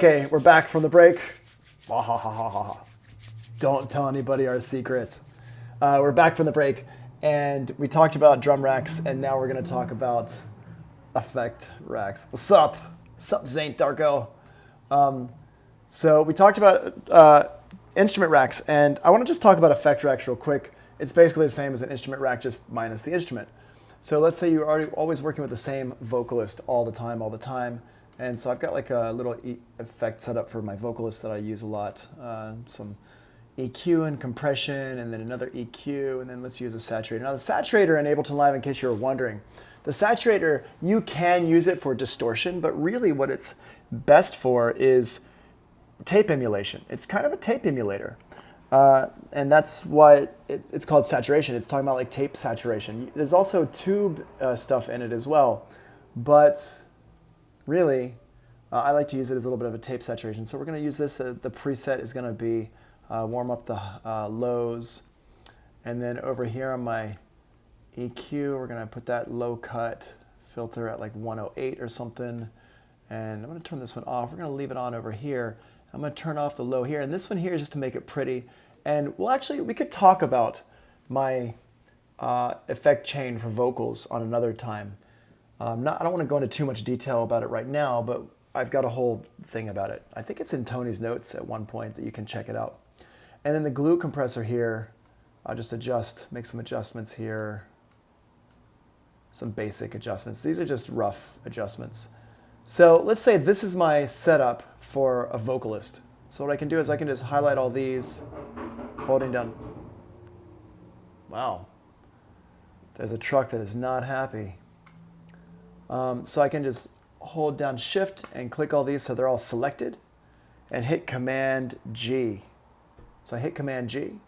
Okay, we're back from the break. Don't tell anybody our secrets. We're back from the break, and we talked about drum racks, and now we're going to talk about effect racks. What's up? What's up, Zaint Darko? So we talked about instrument racks, and I want to just talk about effect racks real quick. It's basically the same as an instrument rack, just minus the instrument. So let's say you're always working with the same vocalist all the time. And so I've got like a little effect set up for my vocalist that I use a lot. Some EQ and compression, and then another EQ, and then let's use a saturator. Now the saturator in Ableton Live, in case you're wondering, the saturator, you can use it for distortion, but really what it's best for is tape emulation. It's kind of a tape emulator. And that's why it's called saturation. It's talking about like tape saturation. There's also tube stuff in it as well, but really, I like to use it as a little bit of a tape saturation. So we're going to use this. The preset is going to be warm up the lows. And then over here on my EQ, we're going to put that low cut filter at like 108 or something. And I'm going to turn this one off. We're going to leave it on over here. I'm going to turn off the low here. And this one here is just to make it pretty. And we could talk about my effect chain for vocals on another time. I don't want to go into too much detail about it right now, but I've got a whole thing about it. I think it's in Tony's notes at one point that you can check it out. And then the glue compressor here, I'll just make some adjustments here. Some basic adjustments. These are just rough adjustments. So let's say this is my setup for a vocalist. So what I can do is I can just highlight all these, holding down. Wow. There's a truck that is not happy. So I can just hold down Shift and click all these so they're all selected, and hit Command G. So I hit Command G,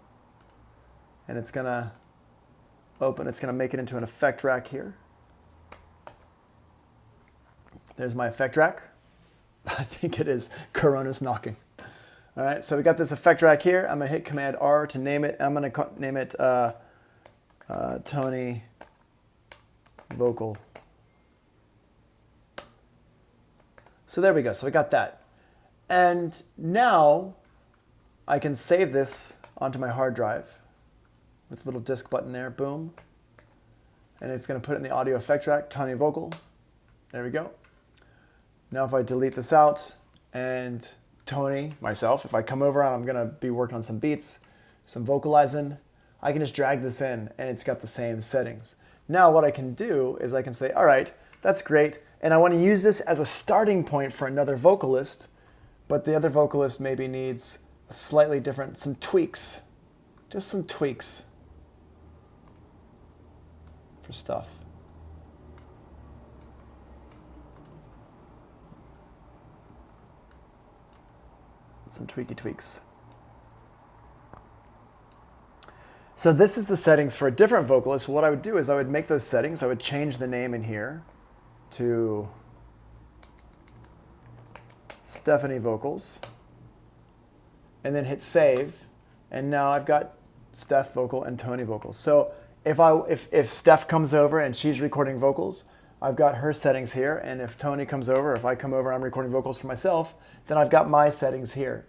and it's gonna open. It's gonna make it into an effect rack here. There's my effect rack. I think it is Corona's knocking. All right, so we got this effect rack here. I'm gonna hit Command R to name it. I'm gonna name it Tony Vocal. So there we go. So we got that. And now I can save this onto my hard drive with a little disk button there. Boom. And it's going to put it in the audio effect rack, Tony Vocal. There we go. Now if I delete this out and Tony, myself, if I come over and I'm going to be working on some beats, some vocalizing, I can just drag this in and it's got the same settings. Now what I can do is I can say, all right, that's great. And I want to use this as a starting point for another vocalist, but the other vocalist maybe needs a slightly different, some tweaks, just some tweaks for stuff. Some tweaky tweaks. So this is the settings for a different vocalist. What I would do is I would make those settings. I would change the name in here to Stephanie Vocals, and then hit save, and now I've got Steph Vocal and Tony Vocals. So if Steph comes over and she's recording vocals, I've got her settings here, and if Tony comes over, if I come over and I'm recording vocals for myself, then I've got my settings here.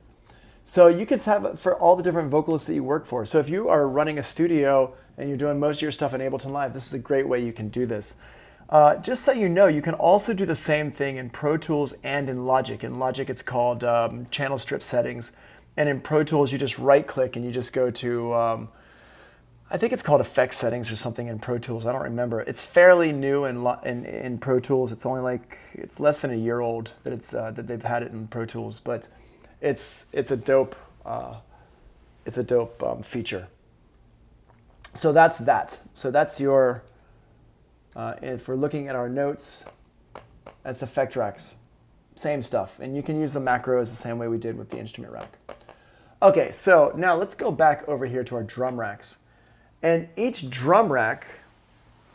So you can have it for all the different vocalists that you work for. So if you are running a studio and you're doing most of your stuff in Ableton Live, this is a great way you can do this. Just so you know, you can also do the same thing in Pro Tools and in Logic. In Logic, it's called channel strip settings. And in Pro Tools, you just right-click and you just go to, I think it's called effects settings or something in Pro Tools. I don't remember. It's fairly new in Pro Tools. It's only it's less than a year old that they've had it in Pro Tools. But it's a dope feature. So that's that. So that's your. If we're looking at our notes, that's effect racks. Same stuff. And you can use the macros the same way we did with the instrument rack. Okay, so now let's go back over here to our drum racks. And each drum rack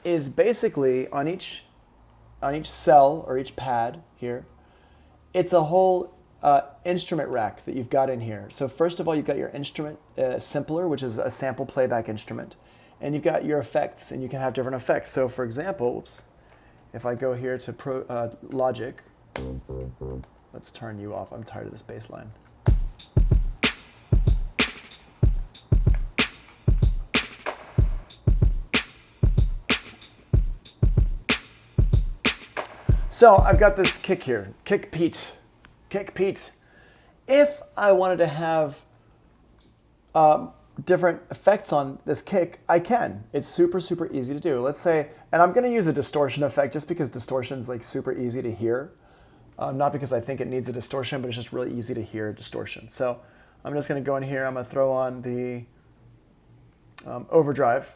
is basically on each cell or each pad here, it's a whole instrument rack that you've got in here. So first of all, you've got your instrument sampler, which is a sample playback instrument. And you've got your effects, and you can have different effects. So for example, if I go here to Logic, Let's turn you off. I'm tired of this bass line. So I've got this kick here, kick Pete. If I wanted to have different effects on this kick, I can. It's super, super easy to do. Let's say, and I'm gonna use a distortion effect just because distortion is like super easy to hear. Not because I think it needs a distortion, but it's just really easy to hear distortion. So I'm just gonna go in here, I'm gonna throw on the overdrive,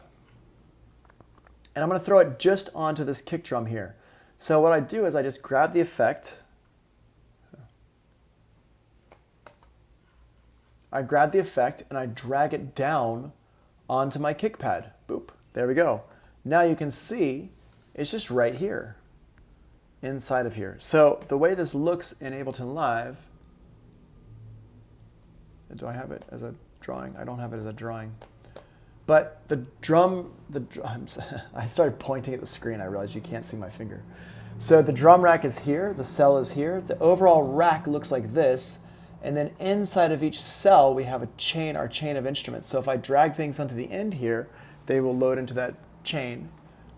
and I'm gonna throw it just onto this kick drum here. So what I do is I just grab the effect, and I drag it down onto my kick pad. Boop, there we go. Now you can see it's just right here, inside of here. So the way this looks in Ableton Live, do I have it as a drawing? I don't have it as a drawing. But the drum, I started pointing at the screen, I realized you can't see my finger. So the drum rack is here, the cell is here, the overall rack looks like this, and then inside of each cell we have a chain, our chain of instruments. So if I drag things onto the end here, they will load into that chain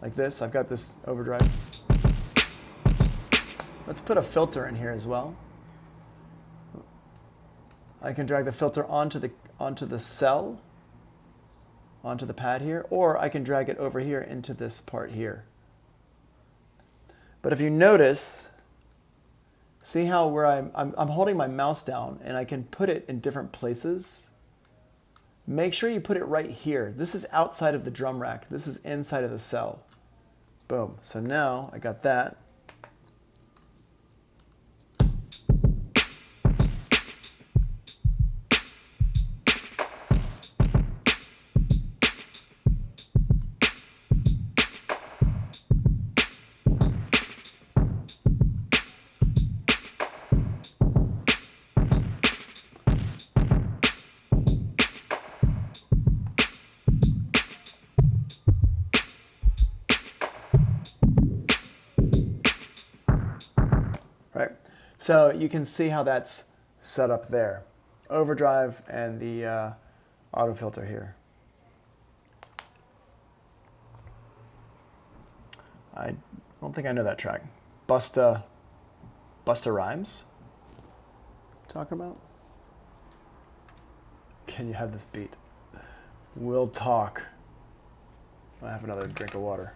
like this. I've got this overdrive. Let's put a filter in here as well. I can drag the filter onto the cell, onto the pad here, or I can drag it over here into this part here. But if you notice, see how where I'm holding my mouse down and I can put it in different places. Make sure you put it right here. This is outside of the drum rack. This is inside of the cell. Boom. So now I got that. Right, so you can see how that's set up there. Overdrive and the auto filter here. I don't think I know that track. Busta Rhymes? Talking about? Can you have this beat? We'll talk. I have another drink of water.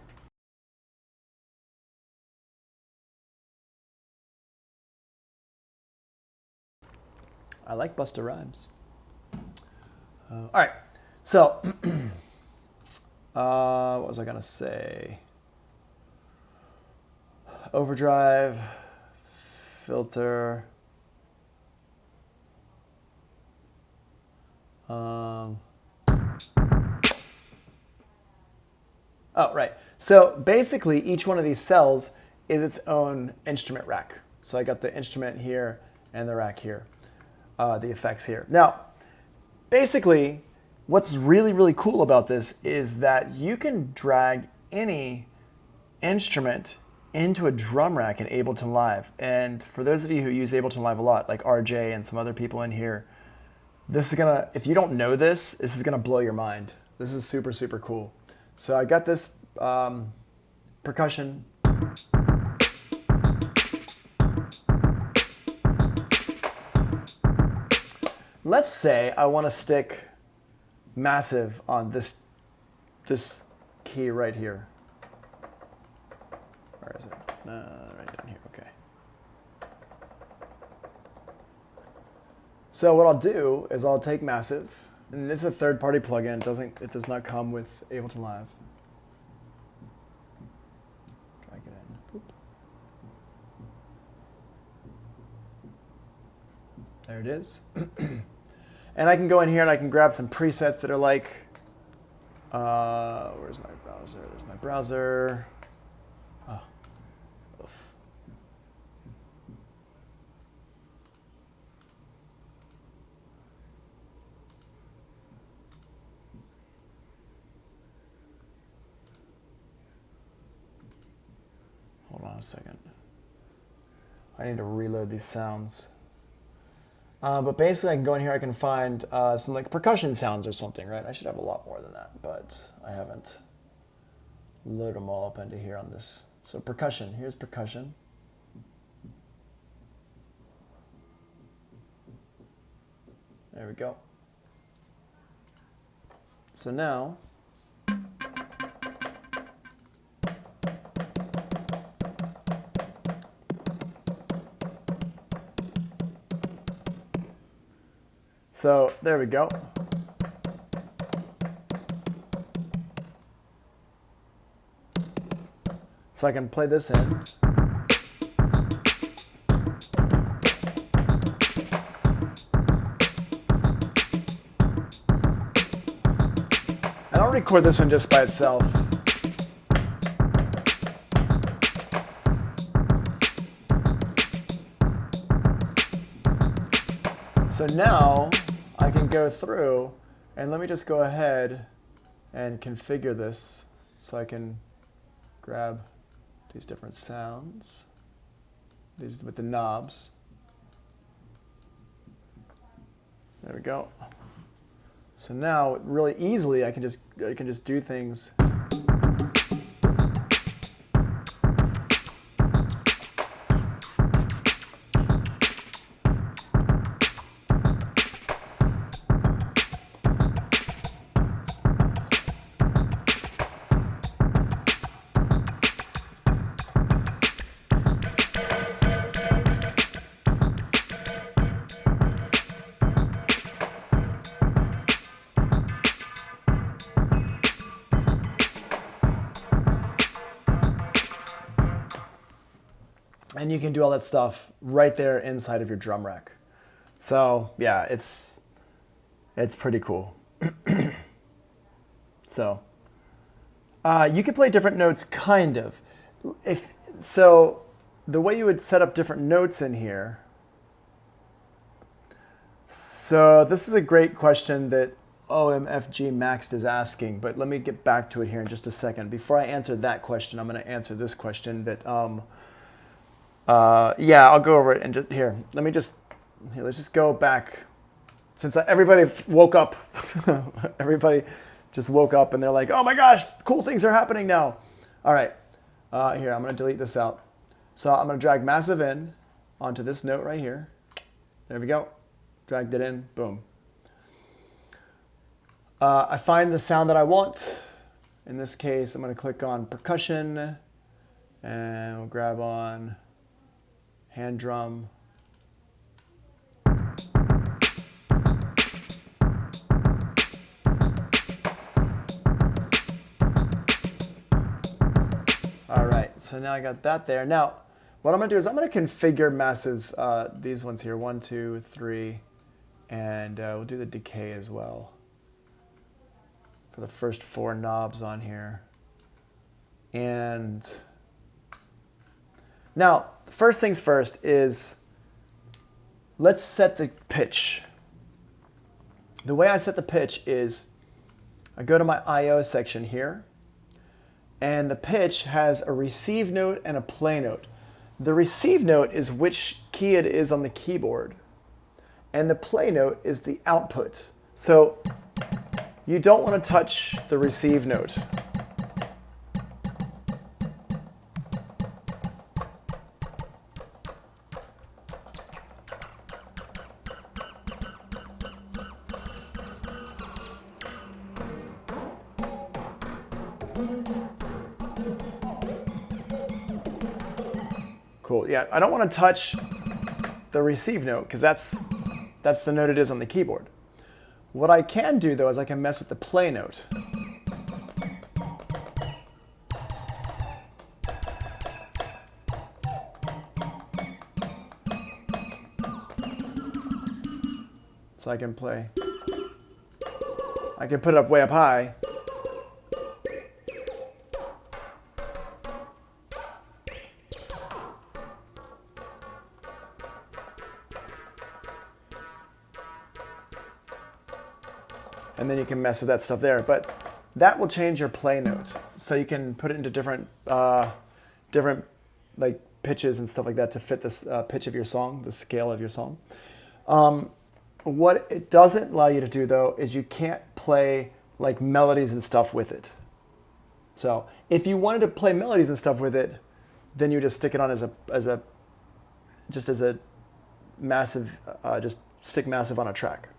I like Busta Rhymes. All right, so what was I gonna say? Overdrive, filter. Oh, right. So basically, each one of these cells is its own instrument rack. So I got the instrument here and the rack here. The effects here. Now, basically, what's really, really cool about this is that you can drag any instrument into a drum rack in Ableton Live. And for those of you who use Ableton Live a lot, like RJ and some other people in here, this is gonna, if you don't know this is gonna blow your mind. This is super, super cool. So I got this percussion. Let's say I want to stick massive on this key right here. Where is it? Right down here. Okay. So what I'll do is I'll take massive, and this is a third-party plugin. It does not come with Ableton Live. Drag it in. Boop. There it is. And I can go in here and I can grab some presets that are like, where's my browser? There's my browser. Oh. Oof. Hold on a second. I need to reload these sounds. But basically I can go in here, I can find some like percussion sounds or something, right? I should have a lot more than that, but I haven't loaded them all up into here on this. So percussion, here's percussion. There we go. So now, so there we go. So I can play this in. I'll record this one just by itself. So now I can go through and let me just go ahead and configure this so I can grab these different sounds, these with the knobs. There we go. So now, really easily, I can just do things. And you can do all that stuff right there inside of your drum rack. So yeah, it's pretty cool. So you can play different notes, kind of. So the way you would set up different notes in here. So this is a great question that OMFG Maxed is asking, but let me get back to it here in just a second. Before I answer that question, I'm going to answer this question that yeah, I'll go over it and just here. Let's just go back. Since everybody woke up, everybody just woke up and they're like, oh my gosh, cool things are happening now. All right, here, I'm gonna delete this out. So I'm gonna drag massive in onto this note right here. There we go, dragged it in, boom. I find the sound that I want. In this case, I'm gonna click on percussion and we'll grab on hand drum. All right, so now I got that there. Now, what I'm gonna do is I'm gonna configure massives, these ones here, 1, 2, 3, and we'll do the decay as well for the first 4 knobs on here. And now, first things first is let's set the pitch. The way I set the pitch is I go to my I/O section here, and the pitch has a receive note and a play note. The receive note is which key it is on the keyboard, and the play note is the output. So you don't want to touch the receive note. Cool. Yeah, I don't want to touch the receive note because that's the note it is on the keyboard. What I can do though is I can mess with the play note. So I can play. I can put it up way up high. And then you can mess with that stuff there. But that will change your play note. So you can put it into different like pitches and stuff like that to fit this pitch of your song, the scale of your song. What it doesn't allow you to do, though, is you can't play like melodies and stuff with it. So if you wanted to play melodies and stuff with it, then you just stick it on as a massive, just stick massive on a track.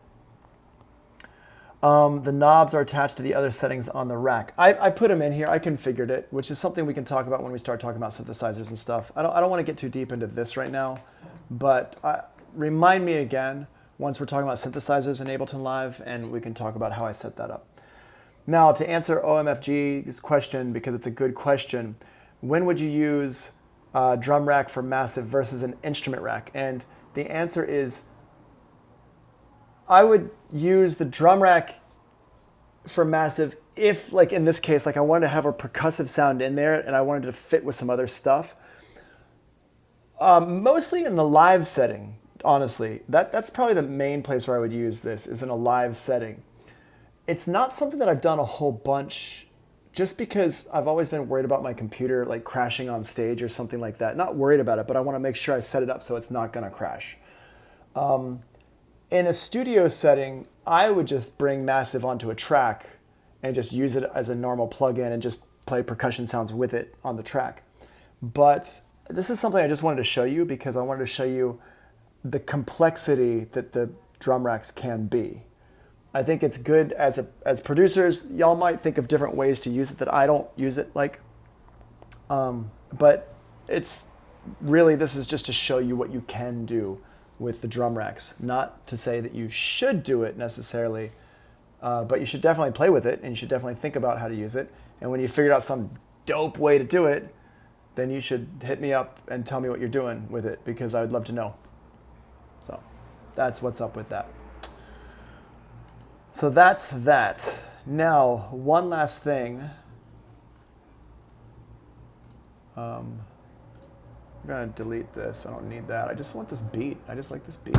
The knobs are attached to the other settings on the rack. I put them in here. I configured it, which is something we can talk about when we start talking about synthesizers and stuff. I don't want to get too deep into this right now, but remind me again once we're talking about synthesizers in Ableton Live, and we can talk about how I set that up. Now, to answer OMFG's question, because it's a good question, when would you use a drum rack for massive versus an instrument rack? And the answer is, I would use the drum rack for massive if, like in this case, like I wanted to have a percussive sound in there and I wanted to fit with some other stuff. Mostly in the live setting, honestly. That's probably the main place where I would use this, is in a live setting. It's not something that I've done a whole bunch, just because I've always been worried about my computer like crashing on stage or something like that. Not worried about it, but I want to make sure I set it up so it's not going to crash. In a studio setting, I would just bring massive onto a track and just use it as a normal plugin and just play percussion sounds with it on the track. But this is something I just wanted to show you because I wanted to show you the complexity that the drum racks can be. I think it's good as producers. Y'all might think of different ways to use it that I don't use it like. But it's really, this is just to show you what you can do with the drum racks. Not to say that you should do it necessarily, but you should definitely play with it and you should definitely think about how to use it. And when you figured out some dope way to do it, then you should hit me up and tell me what you're doing with it, because I would love to know. So that's what's up with that. So that's that. Now, one last thing. I'm gonna delete this. I don't need that. I just want this beat. I just like this beat.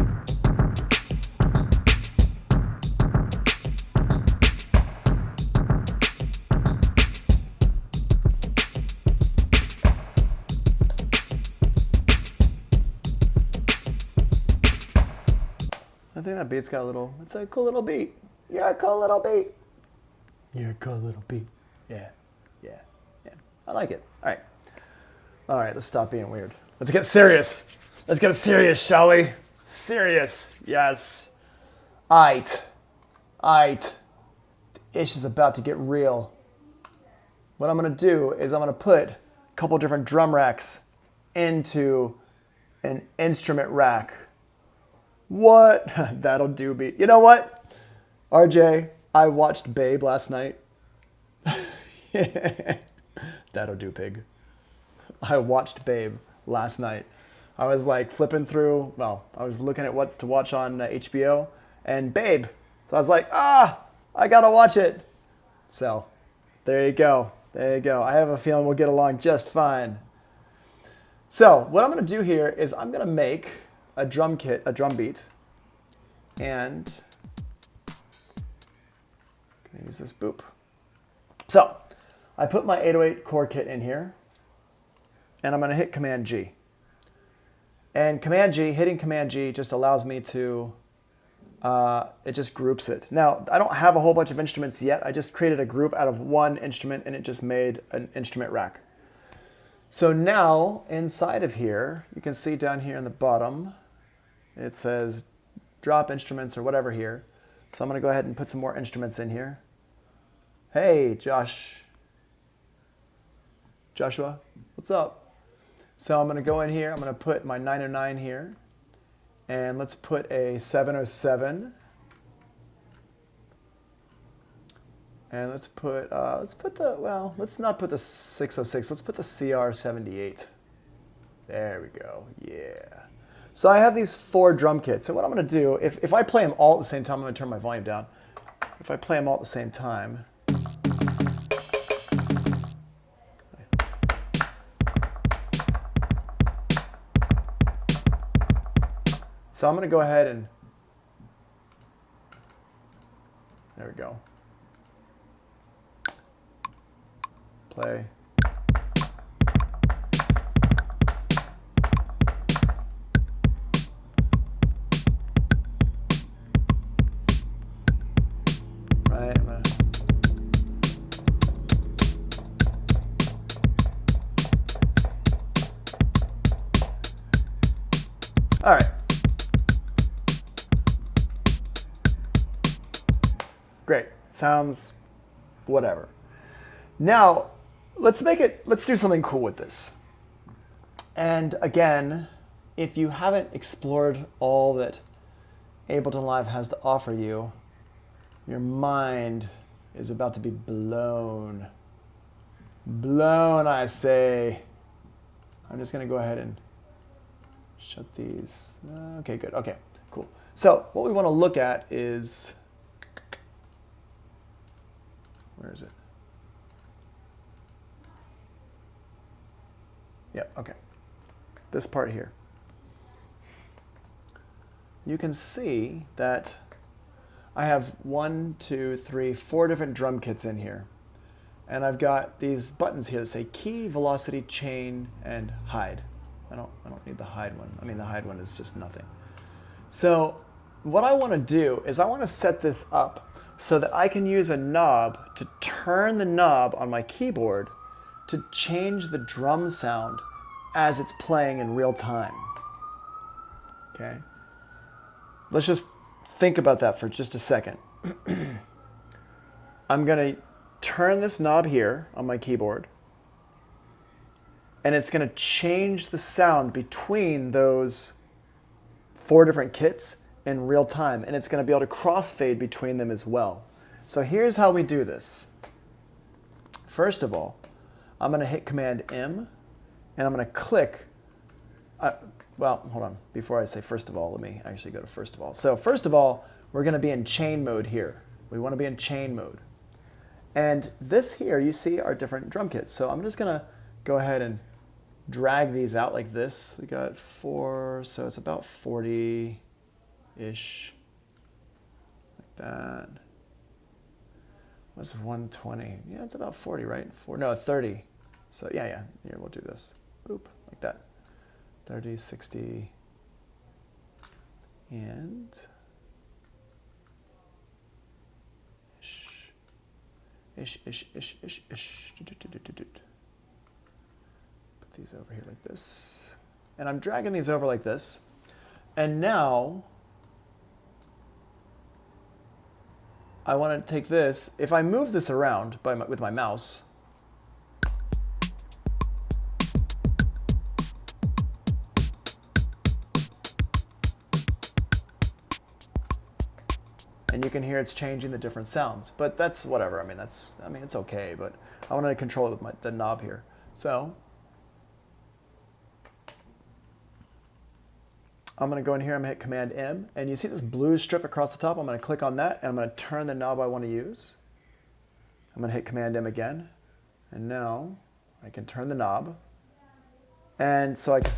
I think that beat's got a little, it's a cool little beat. You're a cool little beat. You're a cool little beat. Yeah. I like it. All right, let's stop being weird. Let's get serious. Let's get serious, shall we? Serious, yes. Aight. The ish is about to get real. What I'm gonna do is I'm gonna put a couple different drum racks into an instrument rack. What? That'll do me. You know what? RJ, I watched Babe last night. That'll do, pig. I watched Babe last night. I was like flipping through, well, I was looking at what's to watch on HBO, and Babe. So I was like, I gotta watch it. So there you go. I have a feeling we'll get along just fine. So what I'm gonna do here is I'm gonna make a drum kit, a drum beat, and I'm gonna use this boop. So I put my 808 core kit in here, and I'm gonna hit Command G. And hitting Command G just allows me to, it just groups it. Now, I don't have a whole bunch of instruments yet. I just created a group out of one instrument, and it just made an instrument rack. So now, inside of here, you can see down here in the bottom, it says drop instruments or whatever here. So I'm gonna go ahead and put some more instruments in here. Hey, Joshua, what's up? So I'm gonna go in here, I'm gonna put my 909 here, and let's put a 707. And let's not put the 606, let's put the CR78. There we go, yeah. So I have these 4 drum kits, and what I'm gonna do, if I play them all at the same time, I'm gonna turn my volume down. If I play them all at the same time, so I'm gonna go ahead and, there we go. Play. All right. Great. Sounds whatever. Now, let's do something cool with this. And again, if you haven't explored all that Ableton Live has to offer you, your mind is about to be blown. Blown, I say. I'm just going to go ahead and shut these. Okay, good. Okay, cool. So what we want to look at is, where is it? Yep, okay. This part here. You can see that I have 1, 2, 3, 4 different drum kits in here. And I've got these buttons here that say key, velocity, chain, and hide. I don't need the hide one. I mean, the hide one is just nothing. So what I want to do is I want to set this up so that I can use a knob to turn the knob on my keyboard to change the drum sound as it's playing in real time. Okay? Let's just think about that for just a second. I'm going to turn this knob here on my keyboard, and it's going to change the sound between those 4 different kits in real time, and it's going to be able to crossfade between them as well. So here's how we do this. First of all, I'm going to hit Command M, and I'm going to click. Well, hold on. Before I say first of all, let me actually go to first of all. So first of all, we're going to be in chain mode here. We want to be in chain mode. And this here, you see, are different drum kits. So I'm just going to go ahead and drag these out like this. We got 4, so it's about 40-ish, like that. What's 120? Yeah, it's about 40, right? 30. So yeah, here, we'll do this. Boop, like that. 30, 60, and ish. Put these over here like this. And I'm dragging these over like this. And now I want to take this. If I move this around with my mouse, and you can hear it's changing the different sounds, but that's whatever. I mean, it's okay, but I want to control it with the knob here. So I'm going to go in here, I'm going to hit Command M, and you see this blue strip across the top. I'm going to click on that, and I'm going to turn the knob I want to use. I'm going to hit Command M again, and now I can turn the knob, and so I can.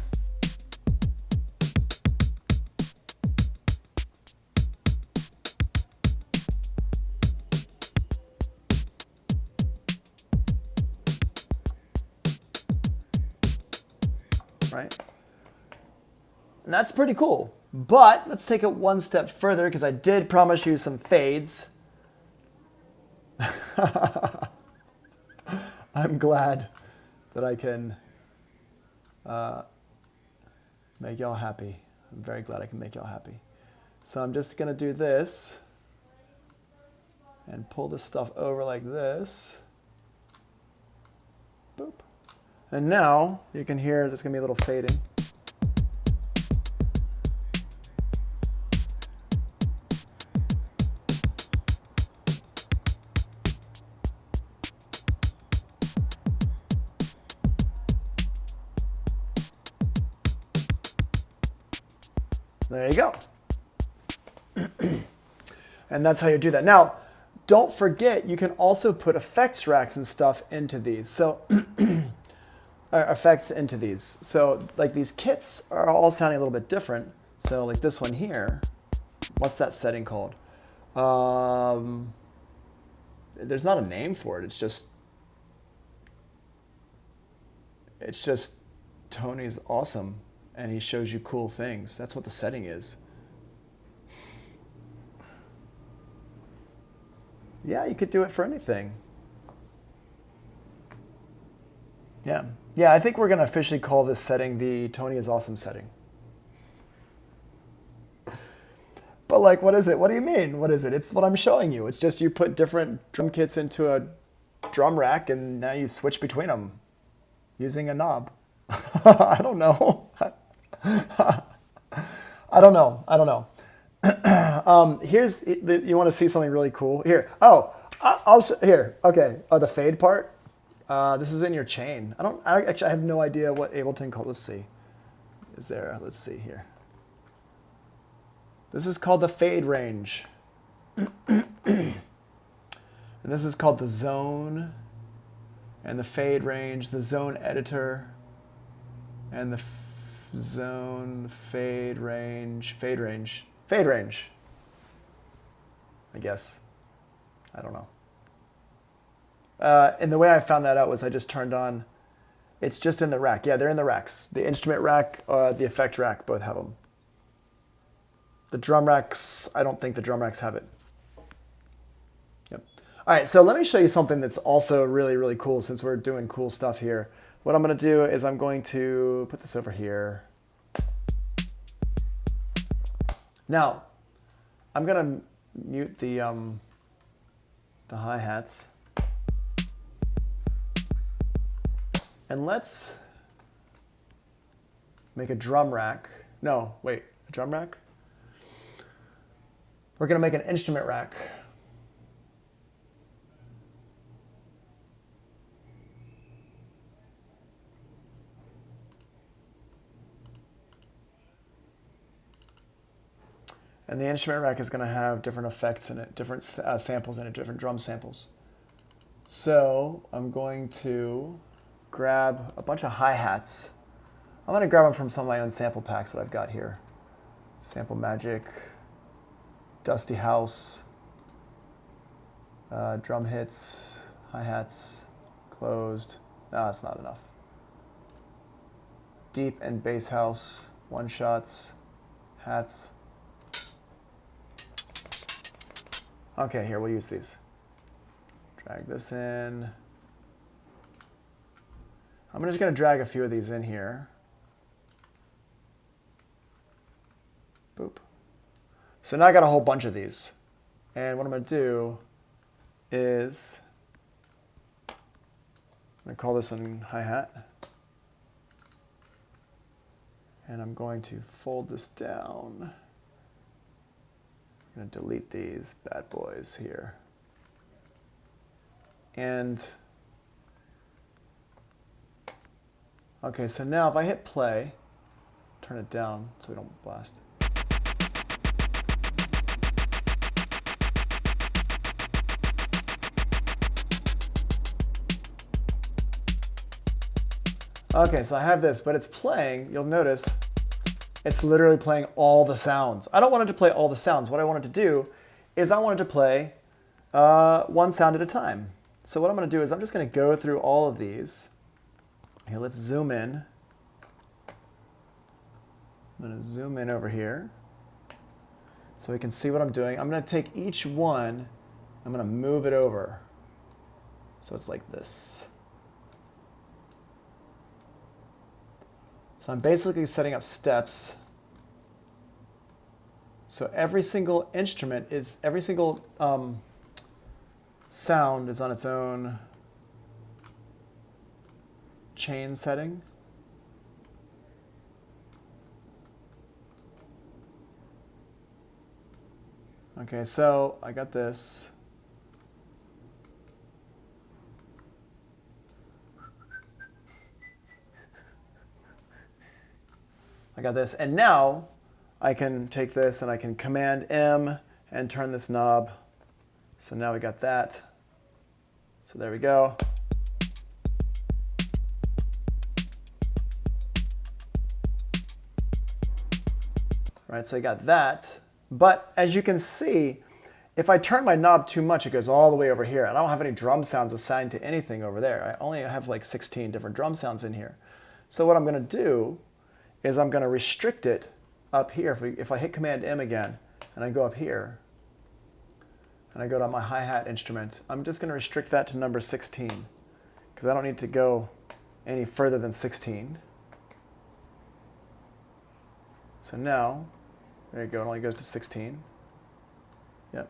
Right? And that's pretty cool. But let's take it one step further, because I did promise you some fades. I'm glad that I can make y'all happy. I'm very glad I can make y'all happy. So I'm just going to do this and pull this stuff over like this. Boop. And now you can hear there's going to be a little fading. There you go. And that's how you do that. Now, don't forget, you can also put effects racks and stuff into these. So effects into these. So like these kits are all sounding a little bit different. So like this one here, what's that setting called? There's not a name for it. It's just Tony's awesome and he shows you cool things. That's what the setting is. Yeah, you could do it for anything. Yeah, I think we're going to officially call this setting the Tony is Awesome setting. like, what is it? What do you mean? What is it? It's what I'm showing you. It's just you put different drum kits into a drum rack and now you switch between them using a knob. I don't know. I don't know. Here's, you want to see something really cool? Here. Oh, I'll here. Okay. Oh, the fade part. This is in your chain. I have no idea what Ableton called. Let's see. Is there? Let's see here. This is called the fade range. And this is called the zone. And the fade range, the zone editor. And the zone, fade range. I guess. I don't know. And the way I found that out was I just turned on, it's just in the rack. Yeah, they're in the racks. The instrument rack, the effect rack, both have them. The drum racks, I don't think the drum racks have it. Yep. All right, so let me show you something that's also really, really cool since we're doing cool stuff here. What I'm going to do is I'm going to put this over here. Now, I'm going to mute the hi-hats. And let's make a drum rack. No, wait, a drum rack? We're going to make an instrument rack. And the instrument rack is going to have different effects in it, different samples in it, different drum samples. So I'm going to grab a bunch of hi-hats. I'm going to grab them from some of my own sample packs that I've got here. Sample Magic, Dusty House, drum hits, hi-hats, closed. No, that's not enough. Deep and bass house, one-shots, hats. Okay, here, we'll use these. Drag this in. I'm just going to drag a few of these in here. Boop. So now I got a whole bunch of these. And what I'm going to do is, I'm going to call this one hi-hat. And I'm going to fold this down. I'm going to delete these bad boys here. And okay, so now if I hit play, turn it down so we don't blast. Okay, so I have this, but it's playing. You'll notice it's literally playing all the sounds. I don't want it to play all the sounds. What I wanted to do is I wanted to play one sound at a time. So what I'm going to do is I'm just going to go through all of these. Here, let's zoom in. I'm going to zoom in over here so we can see what I'm doing. I'm going to take each one, I'm going to move it over. So it's like this. So I'm basically setting up steps. So every single instrument is, every single sound is on its own chain setting. Okay, so I got this. I got this, and now I can take this and I can Command M and turn this knob. So now we got that. So there we go. All right, so I got that. But as you can see, if I turn my knob too much, it goes all the way over here. And I don't have any drum sounds assigned to anything over there. I only have like 16 different drum sounds in here. So what I'm going to do is I'm going to restrict it up here. If I hit Command M again and I go up here and I go to my hi-hat instrument, I'm just going to restrict that to number 16 because I don't need to go any further than 16. So now, there you go, it only goes to 16. Yep.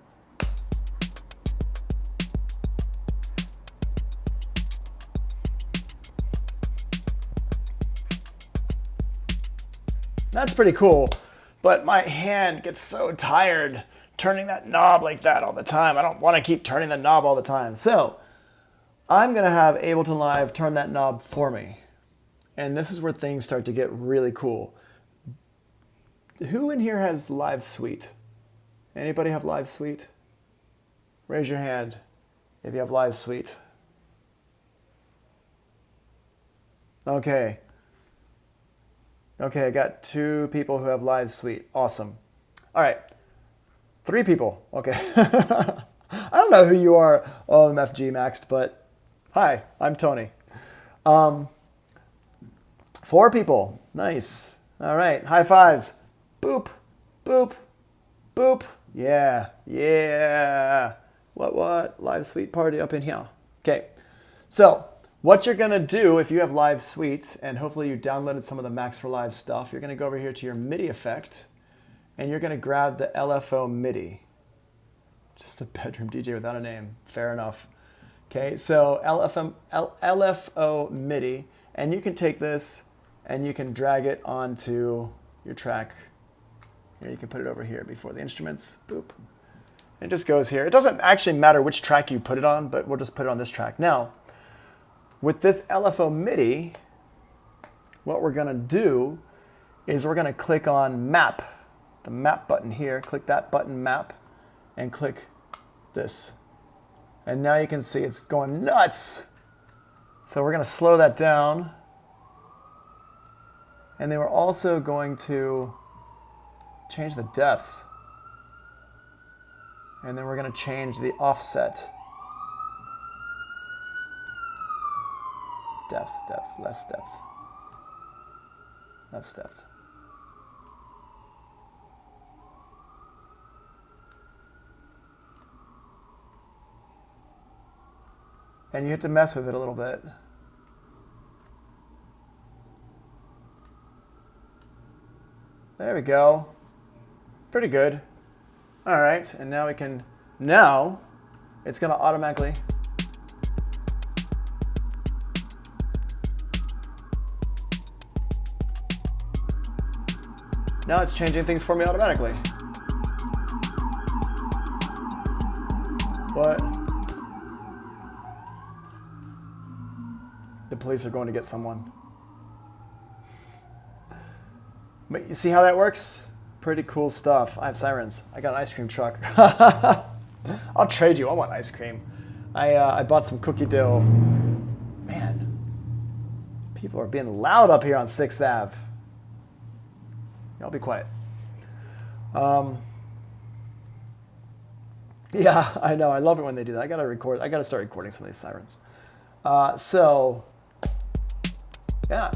That's pretty cool, but my hand gets so tired turning that knob like that all the time. I don't want to keep turning the knob all the time. So I'm going to have Ableton Live turn that knob for me. And this is where things start to get really cool. Who in here has Live Suite? Anybody have Live Suite? Raise your hand if you have Live Suite. Okay. Okay, I got 2 people who have Live Suite. Awesome. All right. 3 people. Okay. I don't know who you are, OMFG Maxed, but hi, I'm Tony. 4 people. Nice. All right. High fives. Boop, boop, boop. Yeah, yeah. What? Live Suite party up in here. Okay. So what you're going to do if you have Live Suite, and hopefully you downloaded some of the Max for Live stuff, you're going to go over here to your MIDI effect, and you're going to grab the LFO MIDI. Just a bedroom DJ without a name. Fair enough. Okay, so LFO MIDI, and you can take this and you can drag it onto your track. Here, you can put it over here before the instruments. Boop. It just goes here. It doesn't actually matter which track you put it on, but we'll just put it on this track. Now, with this LFO MIDI, what we're going to do is we're going to click on Map, the Map button here. Click that button, Map, and click this. And now you can see it's going nuts. So we're going to slow that down. And then we're also going to change the depth. And then we're going to change the offset. Depth, less depth. Less depth. And you have to mess with it a little bit. There we go. Pretty good. All right, and now we can, now it's gonna automatically, now it's changing things for me automatically. What? The police are going to get someone. But you see how that works? Pretty cool stuff. I have sirens. I got an ice cream truck. I'll trade you. I want ice cream. I bought some cookie dough. Man, people are being loud up here on 6th Ave. I'll be quiet. Yeah, I know. I love it when they do that. I gotta start recording some of these sirens. So, yeah.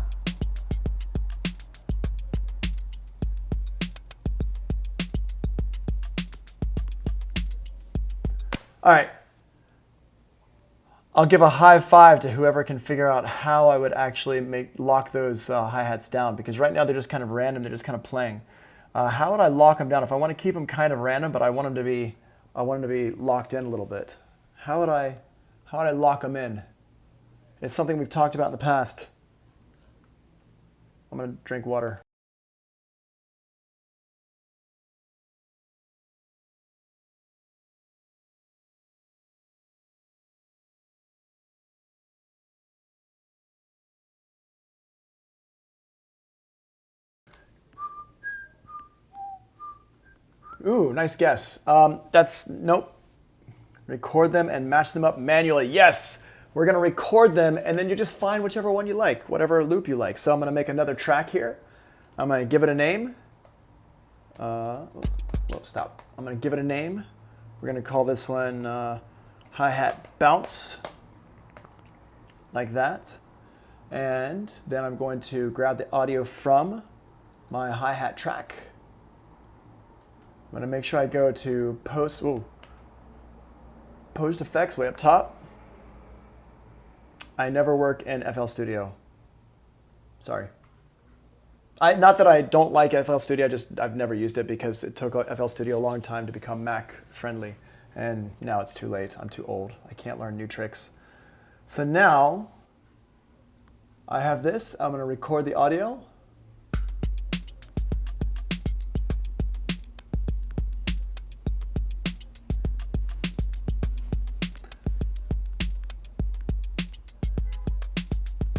All right. I'll give a high five to whoever can figure out how I would actually lock those hi-hats down, because right now they're just kind of random. They're just kind of playing. How would I lock them down if I want to keep them kind of random, but I want them to be locked in a little bit? How would I lock them in? It's something we've talked about in the past. I'm gonna drink water. Ooh, nice guess. Nope. Record them and match them up manually. Yes, we're gonna record them and then you just find whichever one you like, whatever loop you like. So I'm gonna make another track here. I'm gonna give it a name. Stop. I'm gonna give it a name. We're gonna call this one hi-hat bounce, like that. And then I'm going to grab the audio from my hi-hat track. I'm gonna make sure I go to post effects way up top. I never work in FL Studio. Sorry. Not that I don't like FL Studio, I've never used it because it took FL Studio a long time to become Mac friendly, and now it's too late. I'm too old. I can't learn new tricks. So now I have this. I'm going to record the audio.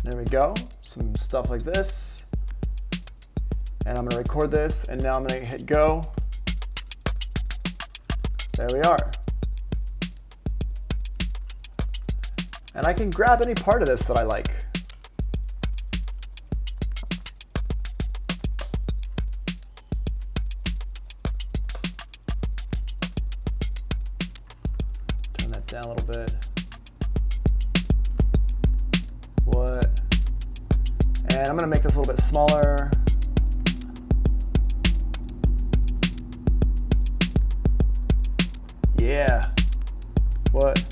There we go. Some stuff like this. And I'm going to record this, and now I'm going to hit go. There we are. And I can grab any part of this that I like. Turn that down a little bit. What? And I'm going to make this a little bit smaller. Yeah. What?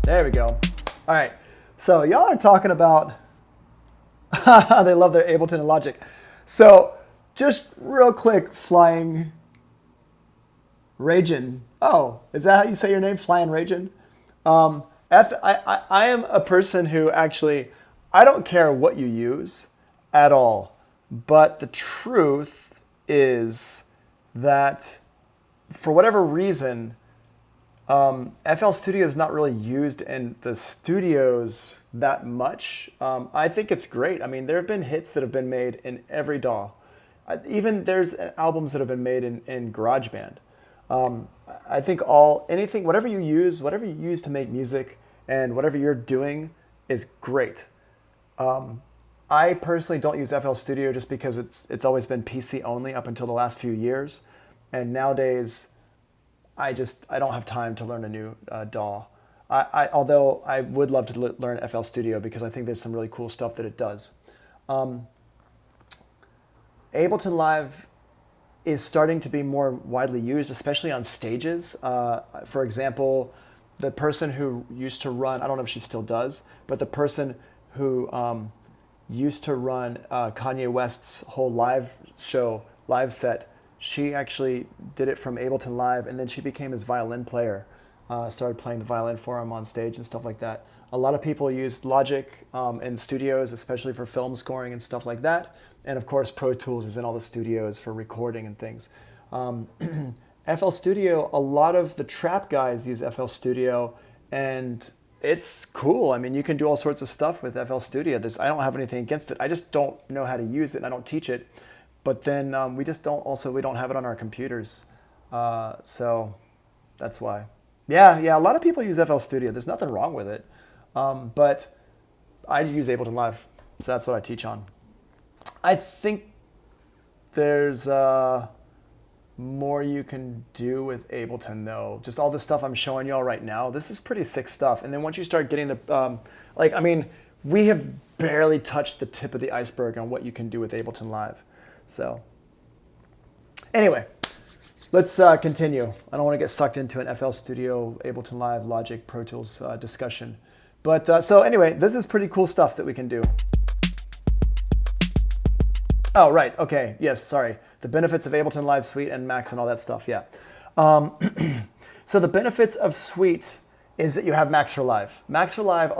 There we go. All right. So y'all are talking about, they love their Ableton and Logic. So just real quick, Flying Ragin. Oh, is that how you say your name? Flying Ragin? I am a person who actually, I don't care what you use at all. But the truth is that for whatever reason, FL Studio is not really used in the studios that much. I think it's great. I mean, there have been hits that have been made in every DAW. Even there's albums that have been made in GarageBand. I think whatever you use to make music and whatever you're doing is great. I personally don't use FL Studio just because it's always been PC only up until the last few years. And nowadays, I don't have time to learn a new DAW. Although I would love to learn FL Studio because I think there's some really cool stuff that it does. Ableton Live is starting to be more widely used, especially on stages. For example, the person who used to run, I don't know if she still does, but the person who used to run Kanye West's whole live set, she actually did it from Ableton Live, and then she became his violin player, started playing the violin for him on stage and stuff like that. A lot of people use Logic in studios, especially for film scoring and stuff like that. And of course, Pro Tools is in all the studios for recording and things. FL Studio, a lot of the trap guys use FL Studio, and it's cool. I mean, you can do all sorts of stuff with FL Studio. I don't have anything against it. I just don't know how to use it, and I don't teach it. But then we don't have it on our computers. So that's why. Yeah, a lot of people use FL Studio. There's nothing wrong with it. But I use Ableton Live, so that's what I teach on. I think there's more you can do with Ableton, though. Just all the stuff I'm showing y'all right now, this is pretty sick stuff. And then once you start getting we have barely touched the tip of the iceberg on what you can do with Ableton Live. So anyway, let's continue. I don't want to get sucked into an FL Studio, Ableton Live, Logic, Pro Tools discussion. But so anyway, this is pretty cool stuff that we can do. Oh, right. Okay. Yes. Sorry. The benefits of Ableton Live Suite and Max and all that stuff. Yeah. So the benefits of Suite is that you have Max for Live. Max for Live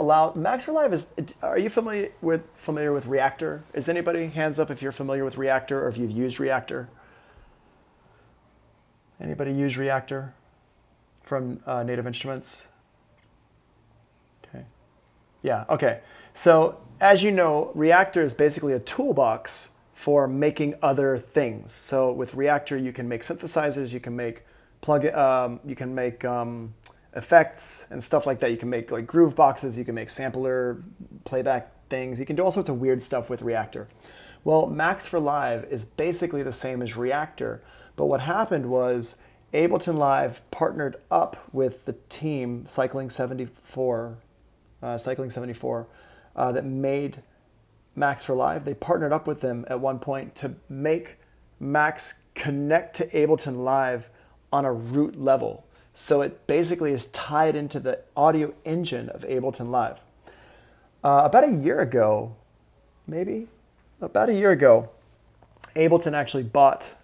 is. Are you familiar with Reactor? Is anybody, hands up if you're familiar with Reactor or if you've used Reactor? Anybody use Reactor from Native Instruments? Okay. Yeah. Okay. So as you know, Reactor is basically a toolbox for making other things. So with Reactor, you can make synthesizers, you can make effects and stuff like that. You can make like groove boxes, you can make sampler playback things. You can do all sorts of weird stuff with Reactor. Well, Max for Live is basically the same as Reactor, but what happened was Ableton Live partnered up with the team Cycling 74, that made Max for Live. They partnered up with them at one point to make Max connect to Ableton Live on a root level. So it basically is tied into the audio engine of Ableton Live. About a year ago, Ableton actually bought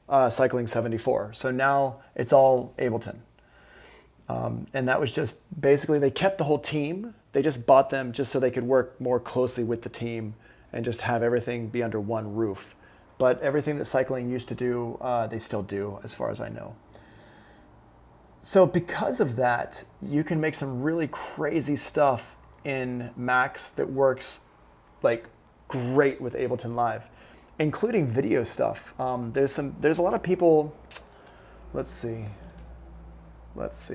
Cycling 74. So now it's all Ableton. And that was just basically they kept the whole team. They just bought them just so they could work more closely with the team and just have everything be under one roof. But everything that Cycling used to do, they still do, as far as I know. So because of that, you can make some really crazy stuff in Macs that works like great with Ableton Live, including video stuff. There's a lot of people. Let's see. Let's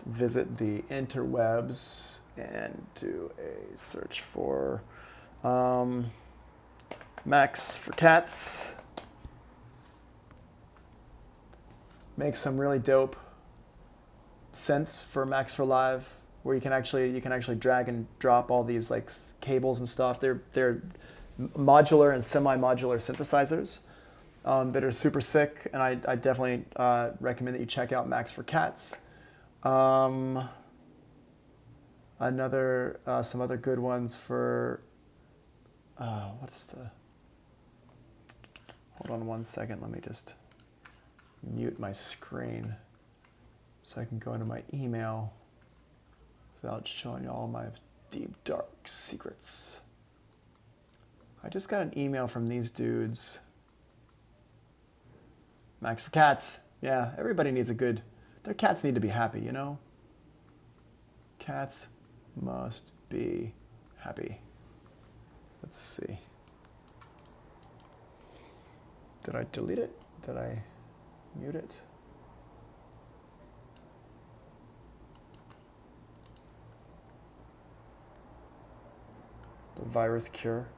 visit the interwebs and do a search for Macs for Cats. Make some really dope synths for Macs for Live, where you can actually drag and drop all these like cables and stuff. They're modular and semi-modular synthesizers that are super sick, and I definitely recommend that you check out Macs for Cats. Some other good ones for hold on one second. Let me just mute my screen so I can go into my email without showing you all my deep, dark secrets. I just got an email from these dudes. Macs for Cats. Yeah, everybody needs their cats need to be happy, you know? Cats must be happy. Let's see. Did I delete it? Did I mute it? The virus cure.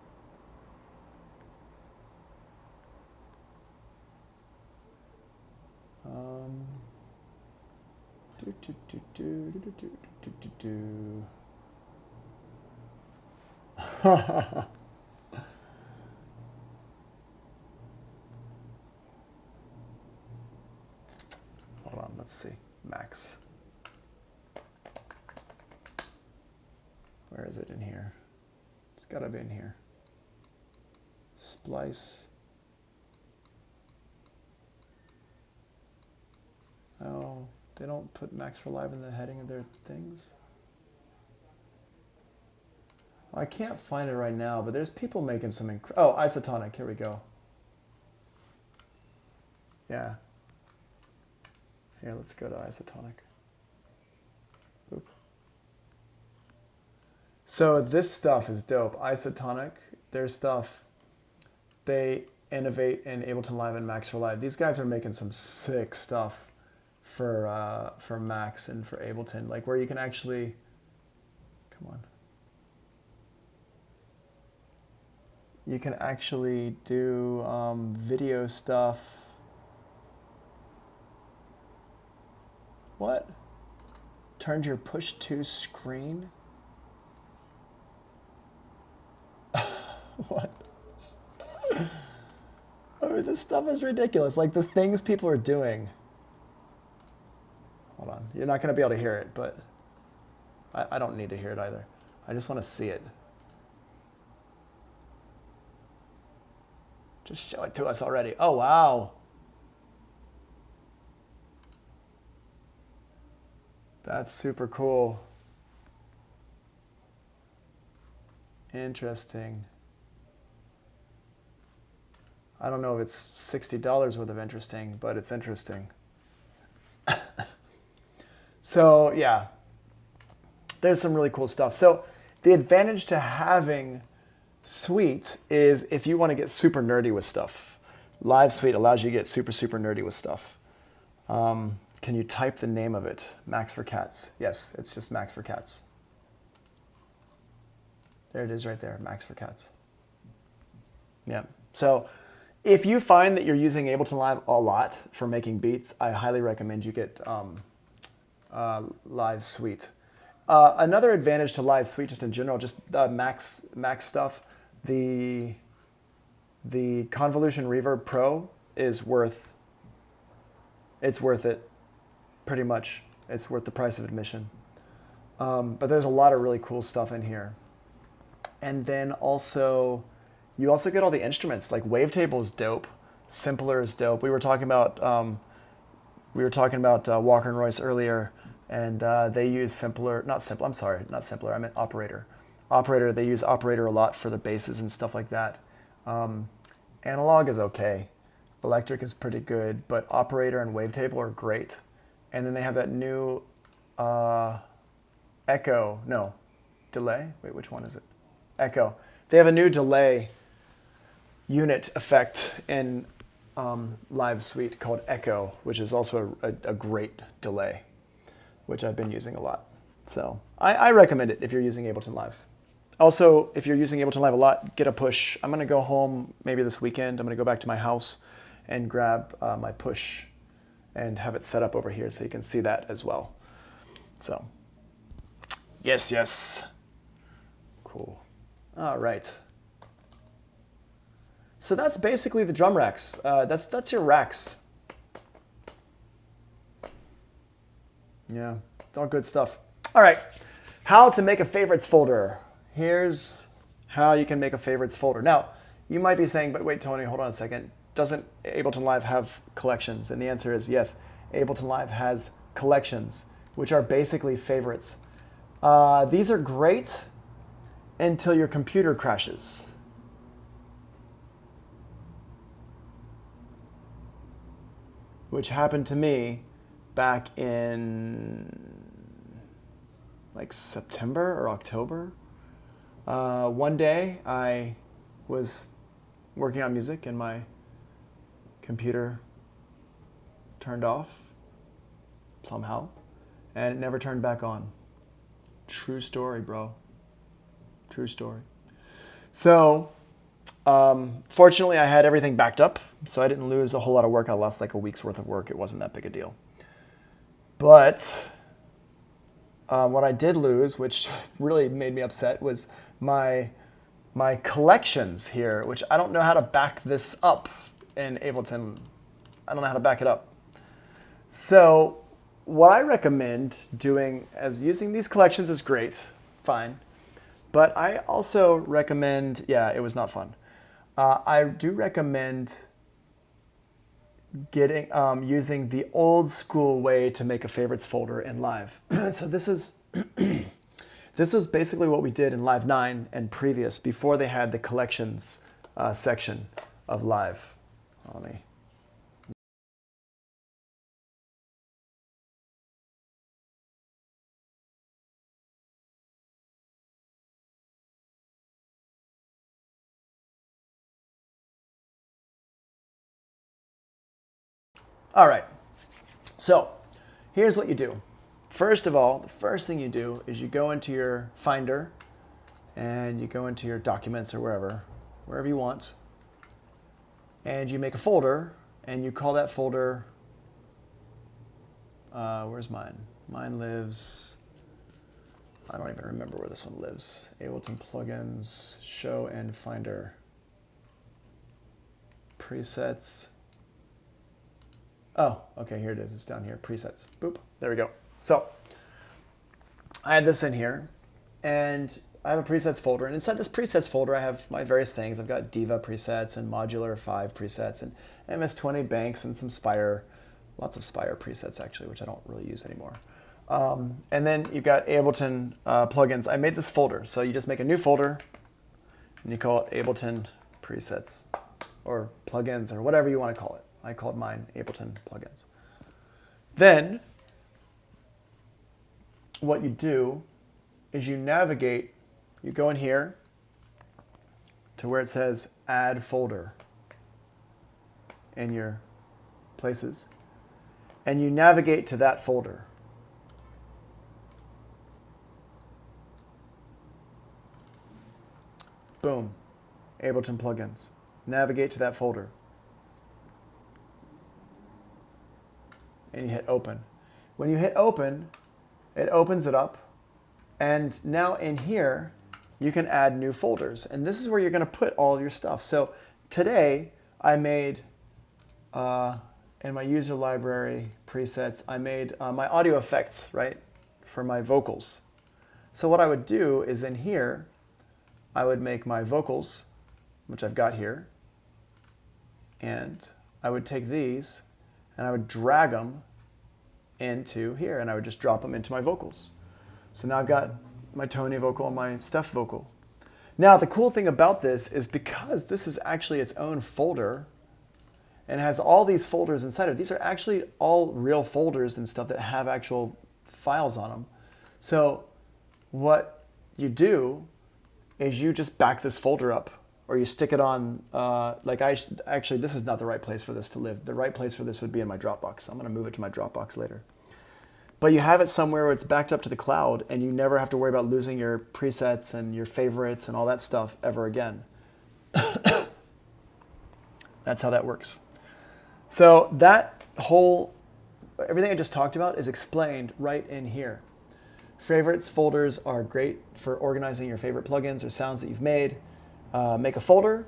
Hold on, let's see. Max. Where is it in here? It's gotta be in here. Splice. Oh, they don't put Macs for Live in the heading of their things? I can't find it right now, but there's people making some Isotonic, here we go. Yeah. Here, let's go to Isotonic. Boop. So this stuff is dope. Isotonic, their stuff, they innovate in Ableton Live and Macs for Live. These guys are making some sick stuff for Macs and for Ableton, like where you can actually, come on. You can actually do video stuff. What? Turned your push to screen? What? I mean, this stuff is ridiculous. Like the things people are doing. Hold on. You're not going to be able to hear it, but I don't need to hear it either. I just want to see it. Just show it to us already. Oh, wow. That's super cool. Interesting. I don't know if it's $60 worth of interesting, but it's interesting. So yeah, there's some really cool stuff. So the advantage to having Suite is if you want to get super nerdy with stuff. Live Suite allows you to get super, super nerdy with stuff. Can you type the name of it? Macs for Cats. Yes, it's just Macs for Cats. There it is right there, Macs for Cats. Yeah. So if you find that you're using Ableton Live a lot for making beats, I highly recommend you get Live Suite. Another advantage to Live Suite, just in general, just Mac stuff, the Convolution Reverb Pro is worth it pretty much. It's worth the price of admission. But there's a lot of really cool stuff in here. And then also, you also get all the instruments. Like Wavetable is dope. Simpler is dope. We were talking about Walker and Royce earlier, and they use Simpler. Not Simpler. I meant Operator. Operator. They use Operator a lot for the basses and stuff like that. Analog is okay. Electric is pretty good, but Operator and Wavetable are great. And then they have that new delay. Wait, which one is it? Echo. They have a new delay unit effect in Live Suite called Echo, which is also a great delay, which I've been using a lot. So I recommend it if you're using Ableton Live. Also, if you're using Ableton Live a lot, get a push. I'm going to go home maybe this weekend. I'm going to go back to my house and grab my push and have it set up over here so you can see that as well. So, yes. Cool. All right. So that's basically the drum racks. That's your racks. Yeah, all good stuff. All right, how to make a favorites folder. Here's how you can make a favorites folder. Now, you might be saying, but wait, Tony, hold on a second. Doesn't Ableton Live have collections? And the answer is yes. Ableton Live has collections, which are basically favorites. These are great until your computer crashes. Which happened to me back in like September or October. One day I was working on music and my computer turned off somehow and it never turned back on. True story, bro. True story. So, fortunately I had everything backed up, so I didn't lose a whole lot of work. I lost like a week's worth of work. It wasn't that big a deal. But what I did lose, which really made me upset, was my collections here, which I don't know how to back this up in Ableton. I don't know how to back it up. So what I recommend doing as using these collections is great, fine. But I also recommend, yeah, it was not fun. I do recommend getting using the old school way to make a favorites folder in Live. So this is basically what we did in Live 9 and previous, before they had the collections section of Live. Let me. All right, so here's what you do. First of all, the first thing you do is you go into your Finder and you go into your documents or wherever you want, and you make a folder and you call that folder, where's mine? Mine lives, I don't even remember where this one lives. Ableton plugins, show and Finder, presets. Oh, okay, here it is. It's down here, presets. Boop, there we go. So I had this in here, and I have a presets folder, and inside this presets folder, I have my various things. I've got Diva presets and Modular 5 presets and MS-20 banks and some Spire, lots of Spire presets actually, which I don't really use anymore. And then you've got Ableton plugins. I made this folder, so you just make a new folder, and you call it Ableton presets or plugins or whatever you want to call it. I called mine Ableton plugins. Then what you do is you navigate, you go in here to where it says add folder in your places, and you navigate to that folder. Boom, Ableton plugins. Navigate to that folder. And you hit open. When you hit open, it opens it up. And now in here, you can add new folders. And this is where you're going to put all your stuff. So today, I made in my user library presets, I made my audio effects, right, for my vocals. So what I would do is in here, I would make my vocals, which I've got here, and I would take these and I would drag them into here, and I would just drop them into my vocals. So now I've got my Tony vocal and my Steph vocal. Now the cool thing about this is because this is actually its own folder and it has all these folders inside of it. These are actually all real folders and stuff that have actual files on them. So what you do is you just back this folder up, or you stick it on, actually this is not the right place for this to live. The right place for this would be in my Dropbox. I'm gonna move it to my Dropbox later. But you have it somewhere where it's backed up to the cloud and you never have to worry about losing your presets and your favorites and all that stuff ever again. That's how that works. So that whole, everything I just talked about is explained right in here. Favorites folders are great for organizing your favorite plugins or sounds that you've made. Make a folder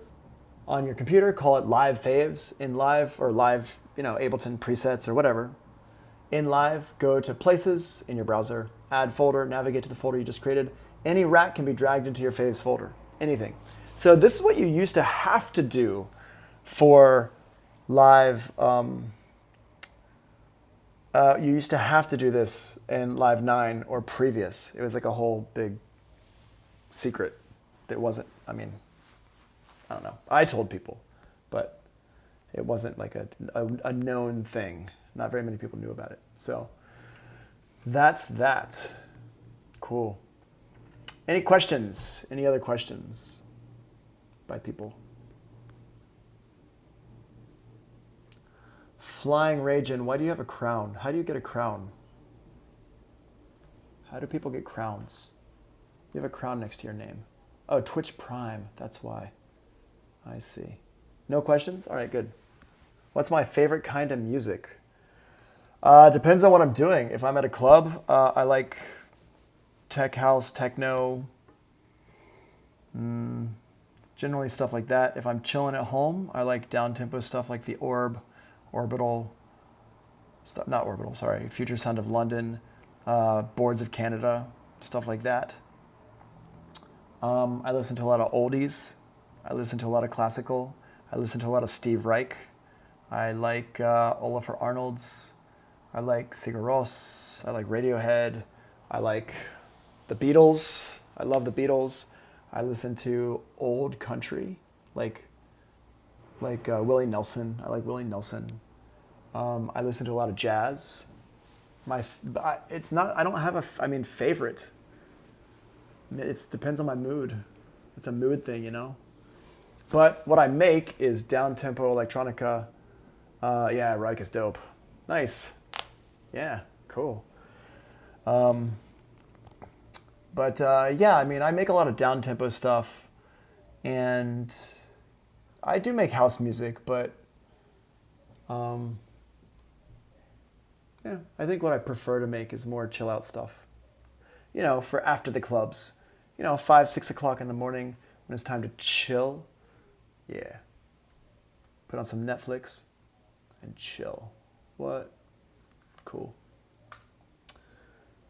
on your computer, call it Live Faves. In Live, or Live, Ableton presets or whatever. In Live, go to Places in your browser, add folder, navigate to the folder you just created. Any rack can be dragged into your faves folder, anything. So this is what you used to have to do for Live. You used to have to do this in Live 9 or previous. It was like a whole big secret that wasn't, I don't know. I told people, but it wasn't like a known thing. Not very many people knew about it. So that's that. Cool. Any questions? Any other questions by people? Flying Ragin, why do you have a crown? How do you get a crown? How do people get crowns? You have a crown next to your name. Oh, Twitch Prime, that's why. I see. No questions? All right, good. What's my favorite kind of music? Depends on what I'm doing. If I'm at a club, I like tech house, techno, generally stuff like that. If I'm chilling at home, I like down-tempo stuff like the Orbital, stuff, not Orbital, sorry, Future Sound of London, Boards of Canada, stuff like that. I listen to a lot of oldies. I listen to a lot of classical. I listen to a lot of Steve Reich. I like Olafur Arnolds. I like Sigur Rós. I like Radiohead. I like the Beatles. I love the Beatles. I listen to old country, like Willie Nelson. I like Willie Nelson. I listen to a lot of jazz. I don't have a favorite. It depends on my mood. It's a mood thing, But what I make is down-tempo electronica. Yeah, Reich is dope. Nice. Yeah, cool. Yeah, I make a lot of down-tempo stuff, and I do make house music, but yeah, I think what I prefer to make is more chill-out stuff. For after the clubs. 5, 6 o'clock in the morning when it's time to chill. Yeah. Put on some Netflix and chill. What? Cool.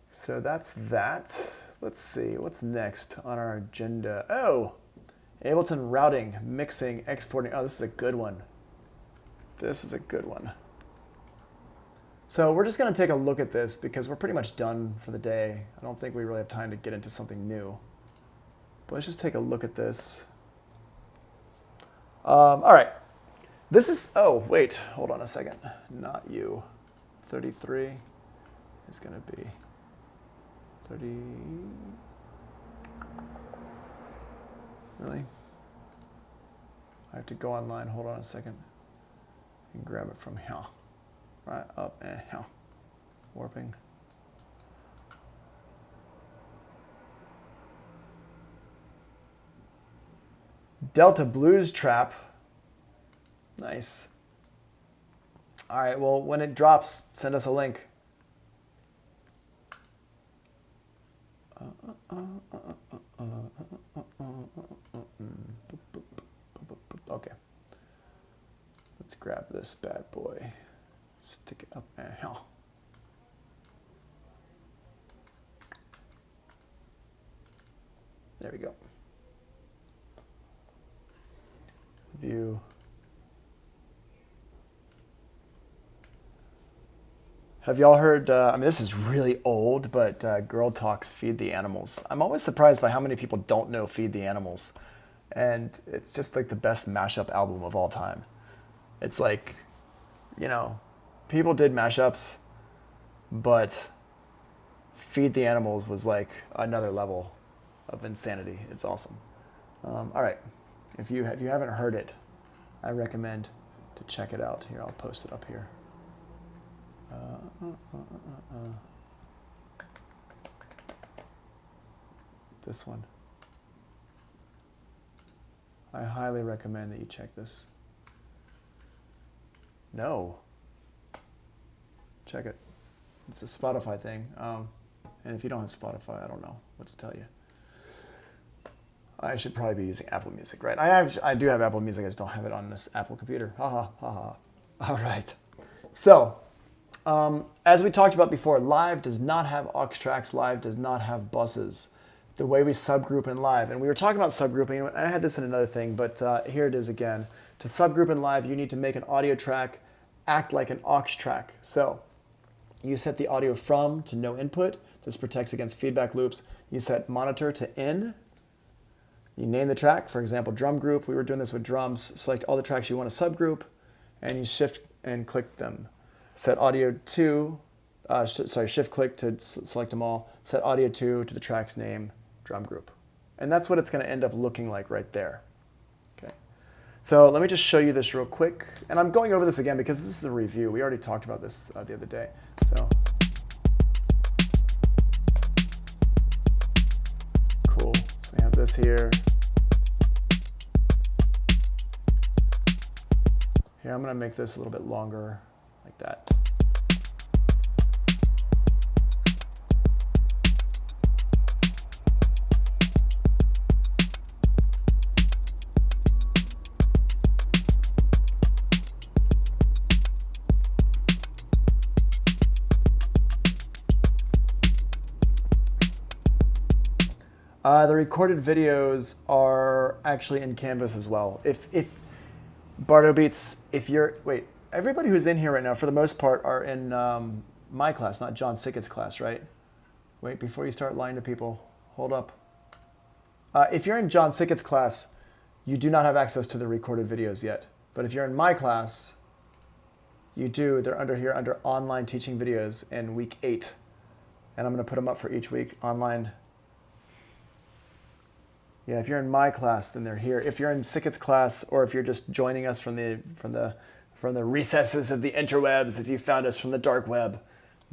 So that's that. Let's see, what's next on our agenda? Oh, Ableton routing, mixing, exporting. Oh, this is a good one. This is a good one. So we're just going to take a look at this because we're pretty much done for the day. I don't think we really have time to get into something new. But let's just take a look at this. All right. This is, oh, wait, hold on a second. Not you. 33 is going to be 30. Really? I have to go online. Hold on a second. And grab it from here. Right up and here. Warping. Delta Blues Trap. Nice. All right, well, when it drops, send us a link. Okay. Let's grab this. this bad boy. Stick it up there. There we go. View. Have y'all heard, I mean, this is really old, but Girl Talk's Feed the Animals. I'm always surprised by how many people don't know Feed the Animals. And it's just like the best mashup album of all time. It's like, you know, people did mashups, but Feed the Animals was like another level of insanity. It's awesome. All right, if you haven't heard it, I recommend to check it out. Here, I'll post it up here. This one. I highly recommend that you check this. No. Check it. It's a Spotify thing. And if you don't have Spotify, I don't know what to tell you. I should probably be using Apple Music, right? I do have Apple Music. I just don't have it on this Apple computer. Ha ha ha ha. All right. So, as we talked about before, Live does not have aux tracks. Live does not have buses. The way we subgroup in Live, and we were talking about subgrouping, and I had this in another thing, but here it is again. To subgroup in Live, you need to make an audio track act like an aux track. So you set the audio from to no input. This protects against feedback loops. You set monitor to in. You name the track, for example, drum group. We were doing this with drums. Select all the tracks you want to subgroup, and you shift and click them. Set audio to, shift click to select them all. Set audio to the track's name, drum group. And that's what it's going to end up looking like right there. Okay. So let me just show you this real quick. And I'm going over this again because this is a review. We already talked about this the other day. So cool. So we have this here. Here, I'm going to make this a little bit longer, like that. The recorded videos are actually in Canvas as well. If Bardo Beats, everybody who's in here right now, for the most part, are in my class, not John Sickett's class, right? Wait, before you start lying to people, hold up. If you're in John Sickett's class, you do not have access to the recorded videos yet. But if you're in my class, you do. They're under here, under online teaching videos in week 8. And I'm going to put them up for each week, online. Yeah, if you're in my class, then they're here. If you're in Sickett's class, or if you're just joining us from the recesses of the interwebs, if you found us from the dark web,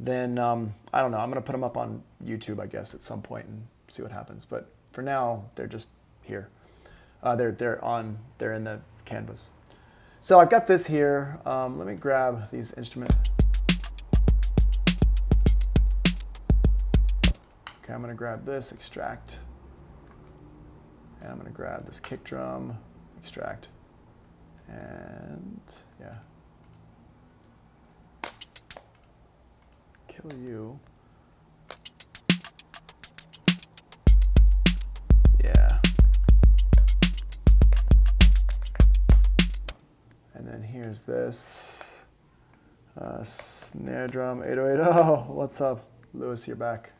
then I don't know. I'm gonna put them up on YouTube, I guess, at some point and see what happens. But for now, they're just here. They're in the Canvas. So I've got this here. Let me grab these instruments. Okay, I'm gonna grab this, extract. And I'm going to grab this kick drum, extract, and yeah. Kill you. Yeah. And then here's this snare drum, 8080. What's up, Lewis? You're back.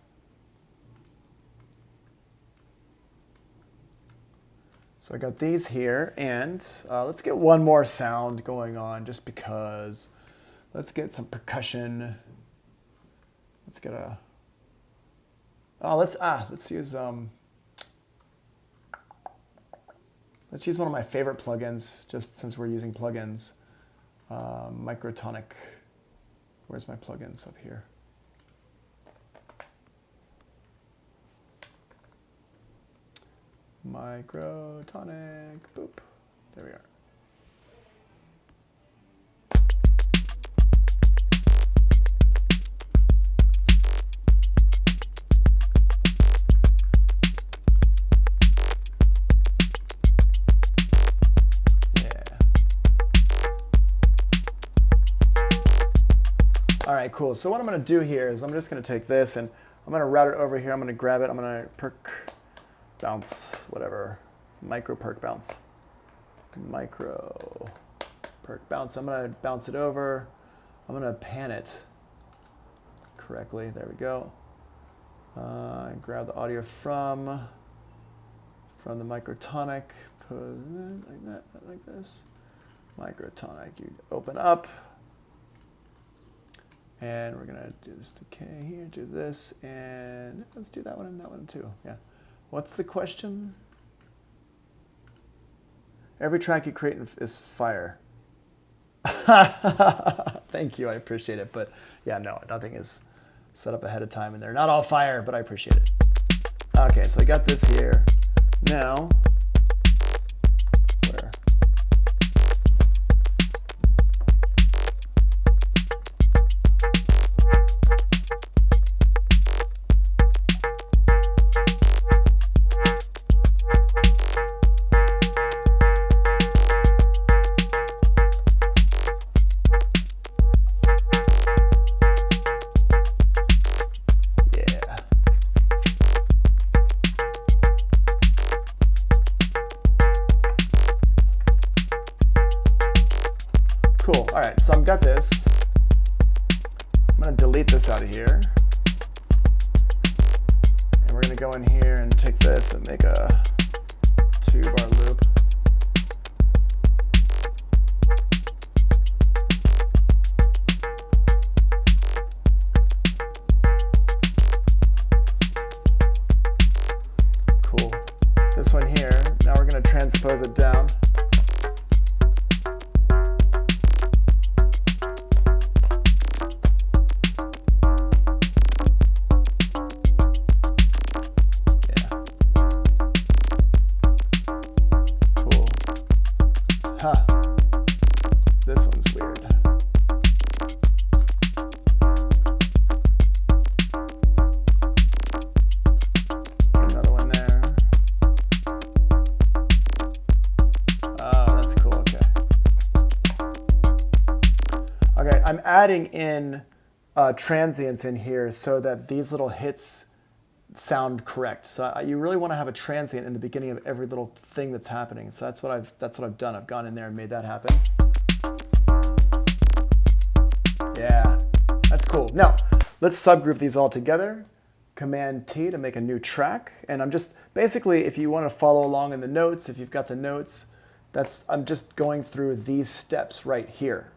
So I got these here, and let's get one more sound going on, just because. Let's get some percussion. Let's get a. Oh, let's use let's use one of my favorite plugins, just since we're using plugins. Microtonic. Where's my plugins? Up here. Microtonic, boop. There we are. Yeah. All right, cool. So what I'm going to do here is I'm just going to take this and I'm going to route it over here. I'm going to grab it. I'm going to perk bounce, whatever, micro perk bounce, micro perk bounce. I'm going to bounce it over. I'm going to pan it correctly. There we go. Grab the audio from the microtonic. Put it like that, like this. Microtonic. You open up. And we're going to do this decay here, do this, and let's do that one and that one too. Yeah. What's the question? Every track you create is fire. Thank you, I appreciate it. But yeah, no, nothing is set up ahead of time, and they're not all fire, but I appreciate it. Okay, so I got this here. Now, where? Cool, all right, so I've got this. I'm gonna delete this out of here. And we're gonna go in here and take this and make a 2-bar loop. Cool. This one here, now we're gonna transpose it down. Huh. This one's weird. Another one there. Oh, that's cool. Okay. Okay, I'm adding in transients in here so that these little hits sound correct. So you really want to have a transient in the beginning of every little thing that's happening. So that's what I've done. I've gone in there and made that happen. Yeah, that's cool. Now, let's subgroup these all together. Command T to make a new track. And I'm just, basically, if you want to follow along in the notes, if you've got the notes, I'm just going through these steps right here.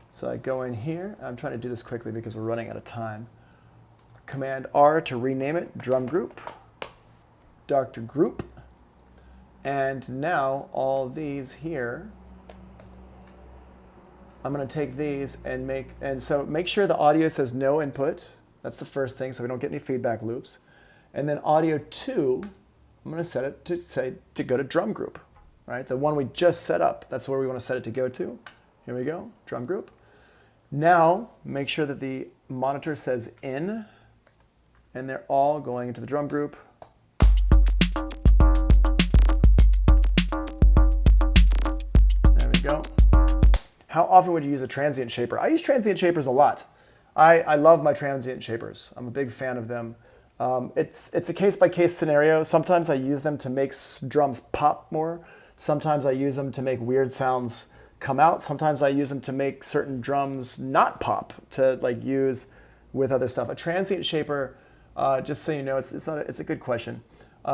So I go in here. I'm trying to do this quickly because we're running out of time. Command R to rename it, drum group, Dr. Group. And now all these here, I'm going to take these and so make sure the audio says no input. That's the first thing, so we don't get any feedback loops. And then audio 2, I'm going to set it to go to drum group, right? The one we just set up, that's where we want to set it to go to. Here we go, drum group. Now, make sure that the monitor says in, and they're all going into the drum group. There we go. How often would you use a transient shaper? I use transient shapers a lot. I love my transient shapers. I'm a big fan of them. It's a case-by-case scenario. Sometimes I use them to make drums pop more. Sometimes I use them to make weird sounds come out. Sometimes I use them to make certain drums not pop, to like use with other stuff. A transient shaper, just so you know, it's a good question.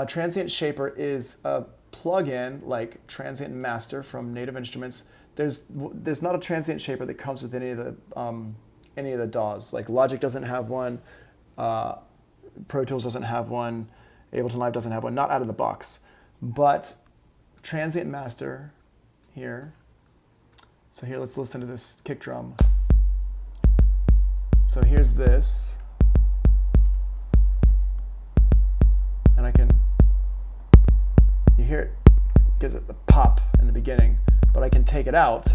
Transient Shaper is a plugin like Transient Master from Native Instruments. There's not a Transient Shaper that comes with any of the DAWs. Like Logic doesn't have one, Pro Tools doesn't have one, Ableton Live doesn't have one, not out of the box. But Transient Master here. So here, let's listen to this kick drum. So here's this. And you hear it gives it the pop in the beginning, but I can take it out.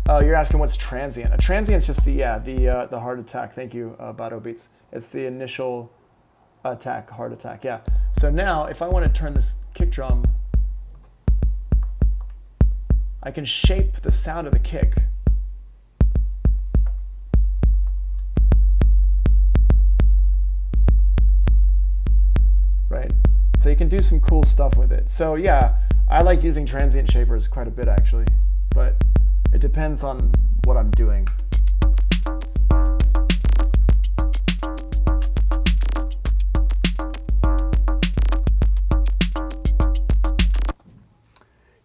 Oh, you're asking what's transient. A transient is just the heart attack. Thank you, Bado Beats. It's the initial attack, heart attack, yeah. So now, if I want to turn this kick drum, I can shape the sound of the kick So you can do some cool stuff with it. So yeah, I like using transient shapers quite a bit actually, but it depends on what I'm doing.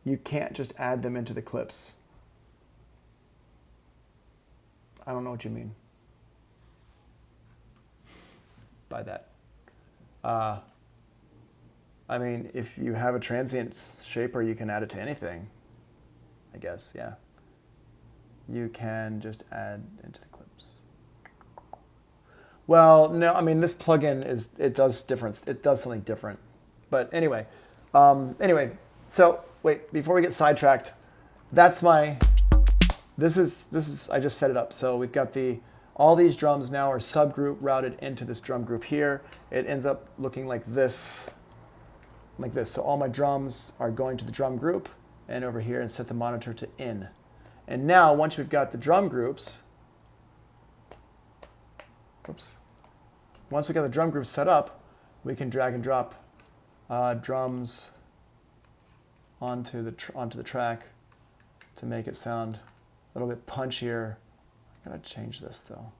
You can't just add them into the clips. I don't know what you mean by that. I mean, if you have a transient shaper, you can add it to anything, I guess, yeah. You can just add into the clips. Well, no, I mean, this plugin it does something different. But anyway, so wait, before we get sidetracked, this is, I just set it up. So we've got all these drums now are subgroup routed into this drum group here. It ends up looking like this. So all my drums are going to the drum group and over here and set the monitor to in. And now once we've got the drum groups, once we got the drum groups set up, we can drag and drop drums onto the track to make it sound a little bit punchier. I gotta change this though.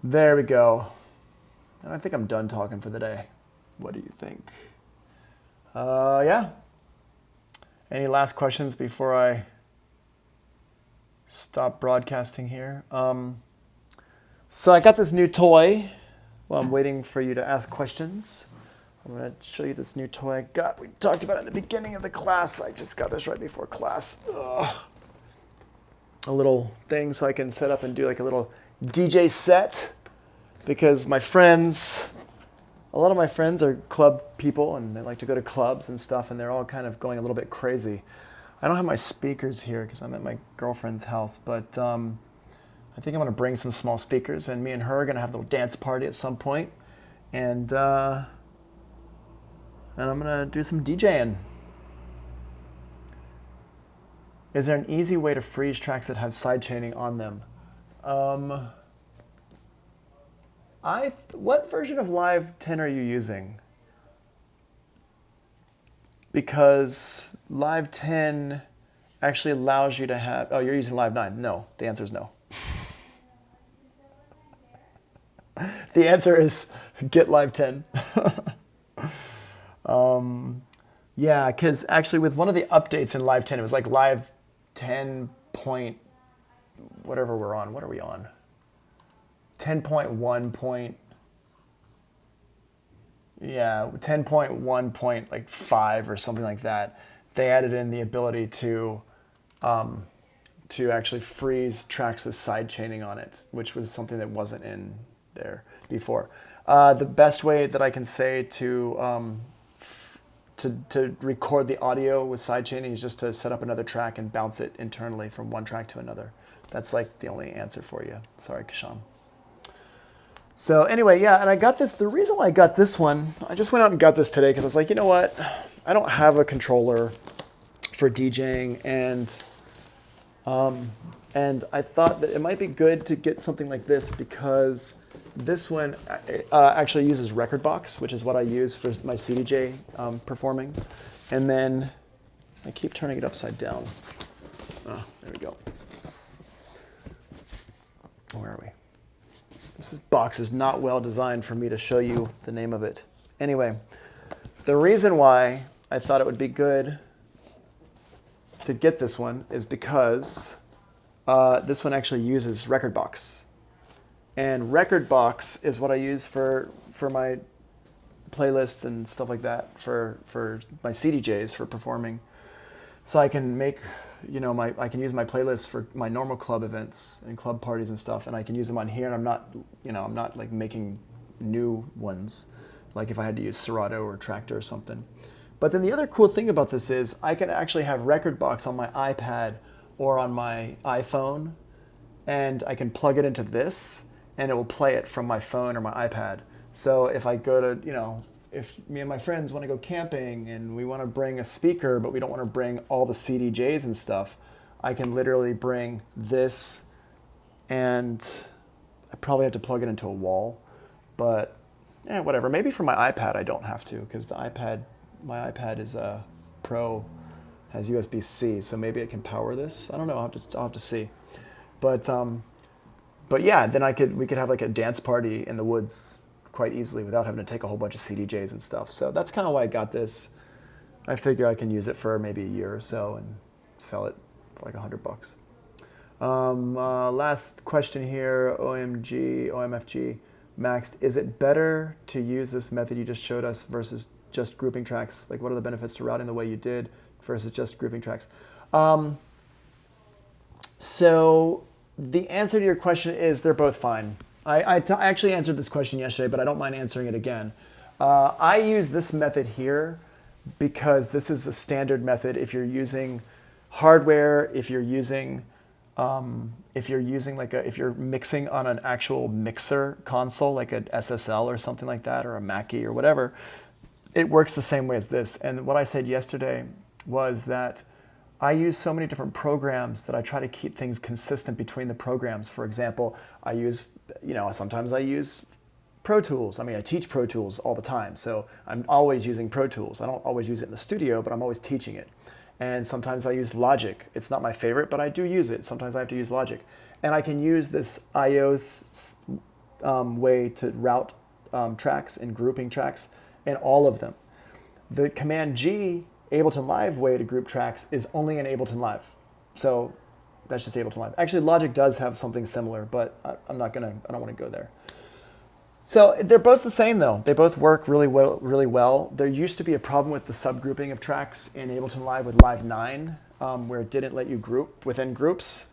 There we go. And I think I'm done talking for the day. What do you think? Yeah. Any last questions before I stop broadcasting here? So I got this new toy. Well, I'm waiting for you to ask questions. I'm going to show you this new toy I got. We talked about it in the beginning of the class. I just got this right before class. Ugh. A little thing so I can set up and do like a little DJ set, because a lot of my friends are club people and they like to go to clubs and stuff, and they're all kind of going a little bit crazy. I don't have my speakers here because I'm at my girlfriend's house, but I think I'm going to bring some small speakers, and me and her are going to have a little dance party at some point, and I'm going to do some DJing. Is there an easy way to freeze tracks that have sidechaining on them? What version of Live 10 are you using? Because Live 10 actually allows you to have, oh, you're using Live 9. No, the answer is no. The answer is get Live 10. Yeah, because actually with one of the updates in Live 10, it was like Live 10 point, whatever we're on. What are we on? 10.1 point, yeah, 10.1 point like 5 or something like that. They added in the ability to actually freeze tracks with side chaining on it, which was something that wasn't in there before. The best way that I can say to record the audio with side chaining is just to set up another track and bounce it internally from one track to another. That's like the only answer for you. Sorry, Kasham. So anyway, yeah, and I got this. The reason why I got this one, I just went out and got this today because I was like, you know what? I don't have a controller for DJing, and I thought that it might be good to get something like this because this one actually uses Rekordbox, which is what I use for my CDJ performing. And then I keep turning it upside down. Oh, there we go. Where are we? This box is not well designed for me to show you the name of it. Anyway, the reason why I thought it would be good to get this one is because this one actually uses Rekordbox. And Rekordbox is what I use for my playlists and stuff like that, for my CDJs for performing. So I can make, I can use my playlists for my normal club events and club parties and stuff, and I can use them on here, and I'm not like making new ones. like if I had to use Serato or Tractor or something. But then the other cool thing about this is I can actually have Rekordbox on my iPad or on my iPhone, and I can plug it into this, and it will play it from my phone or my iPad. So if I go to, if me and my friends want to go camping and we want to bring a speaker, but we don't want to bring all the CDJs and stuff, I can literally bring this, and I probably have to plug it into a wall, but whatever. Maybe for my iPad I don't have to, because my iPad is a Pro, has USB-C, so maybe it can power this. I don't know. I'll have to see. But yeah, then we could have like a dance party in the woods quite easily without having to take a whole bunch of CDJs and stuff. So that's kind of why I got this. I figure I can use it for maybe a year or so and sell it for like $100. Last question here, OMFG, Maxed. Is it better to use this method you just showed us versus just grouping tracks? Like, what are the benefits to routing the way you did versus just grouping tracks? So the answer to your question is they're both fine. I actually answered this question yesterday, but I don't mind answering it again. I use this method here because this is a standard method if you're using hardware, if you're mixing on an actual mixer console, like an SSL or something like that, or a Mackie or whatever. It works the same way as this. And what I said yesterday was that I use so many different programs that I try to keep things consistent between the programs. For example, sometimes I use Pro Tools. I teach Pro Tools all the time, so I'm always using Pro Tools. I don't always use it in the studio, but I'm always teaching it. And sometimes I use Logic. It's not my favorite, but I do use it. Sometimes I have to use Logic. And I can use this IO's way to route tracks and grouping tracks in all of them. The Command G Ableton Live way to group tracks is only in Ableton Live. So that's just Ableton Live. Actually, Logic does have something similar, but I don't want to go there. So they're both the same though. They both work really well. There used to be a problem with the subgrouping of tracks in Ableton Live with Live 9, where it didn't let you group within groups,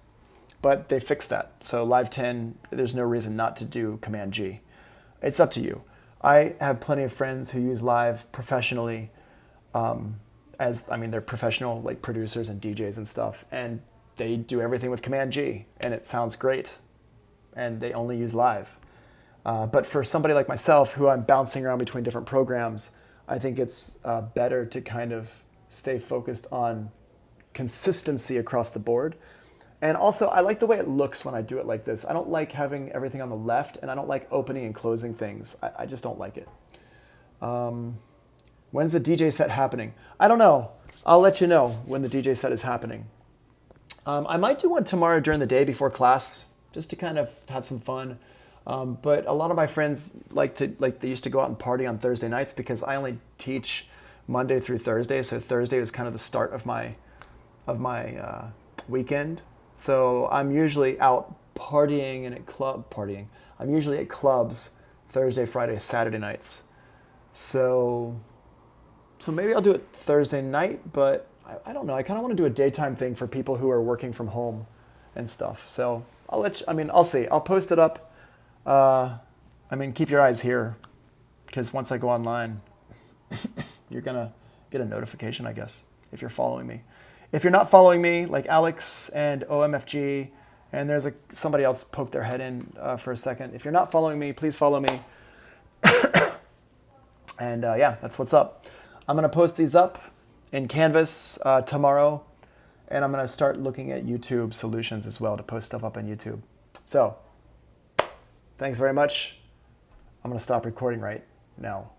but they fixed that. So Live 10, there's no reason not to do Command G. It's up to you. I have plenty of friends who use Live professionally, they're professional like producers and DJs and stuff, and they do everything with Command G, and it sounds great, and they only use Live. But for somebody like myself, who I'm bouncing around between different programs, I think it's better to kind of stay focused on consistency across the board. And also, I like the way it looks when I do it like this. I don't like having everything on the left, and I don't like opening and closing things. I just don't like it. When's the DJ set happening? I don't know. I'll let you know when the DJ set is happening. I might do one tomorrow during the day before class, just to kind of have some fun. But a lot of my friends they used to go out and party on Thursday nights, because I only teach Monday through Thursday. So Thursday is kind of the start of my weekend. So I'm usually out partying and I'm usually at clubs Thursday, Friday, Saturday nights. So maybe I'll do it Thursday night, but I don't know. I kind of want to do a daytime thing for people who are working from home and stuff. So I'll see. I'll post it up. Keep your eyes here, because once I go online, you're going to get a notification, I guess, if you're following me. If you're not following me, like Alex and OMFG, and there's somebody else poked their head in for a second. If you're not following me, please follow me. And that's what's up. I'm going to post these up in Canvas tomorrow, and I'm going to start looking at YouTube solutions as well to post stuff up on YouTube. So, thanks very much. I'm going to stop recording right now.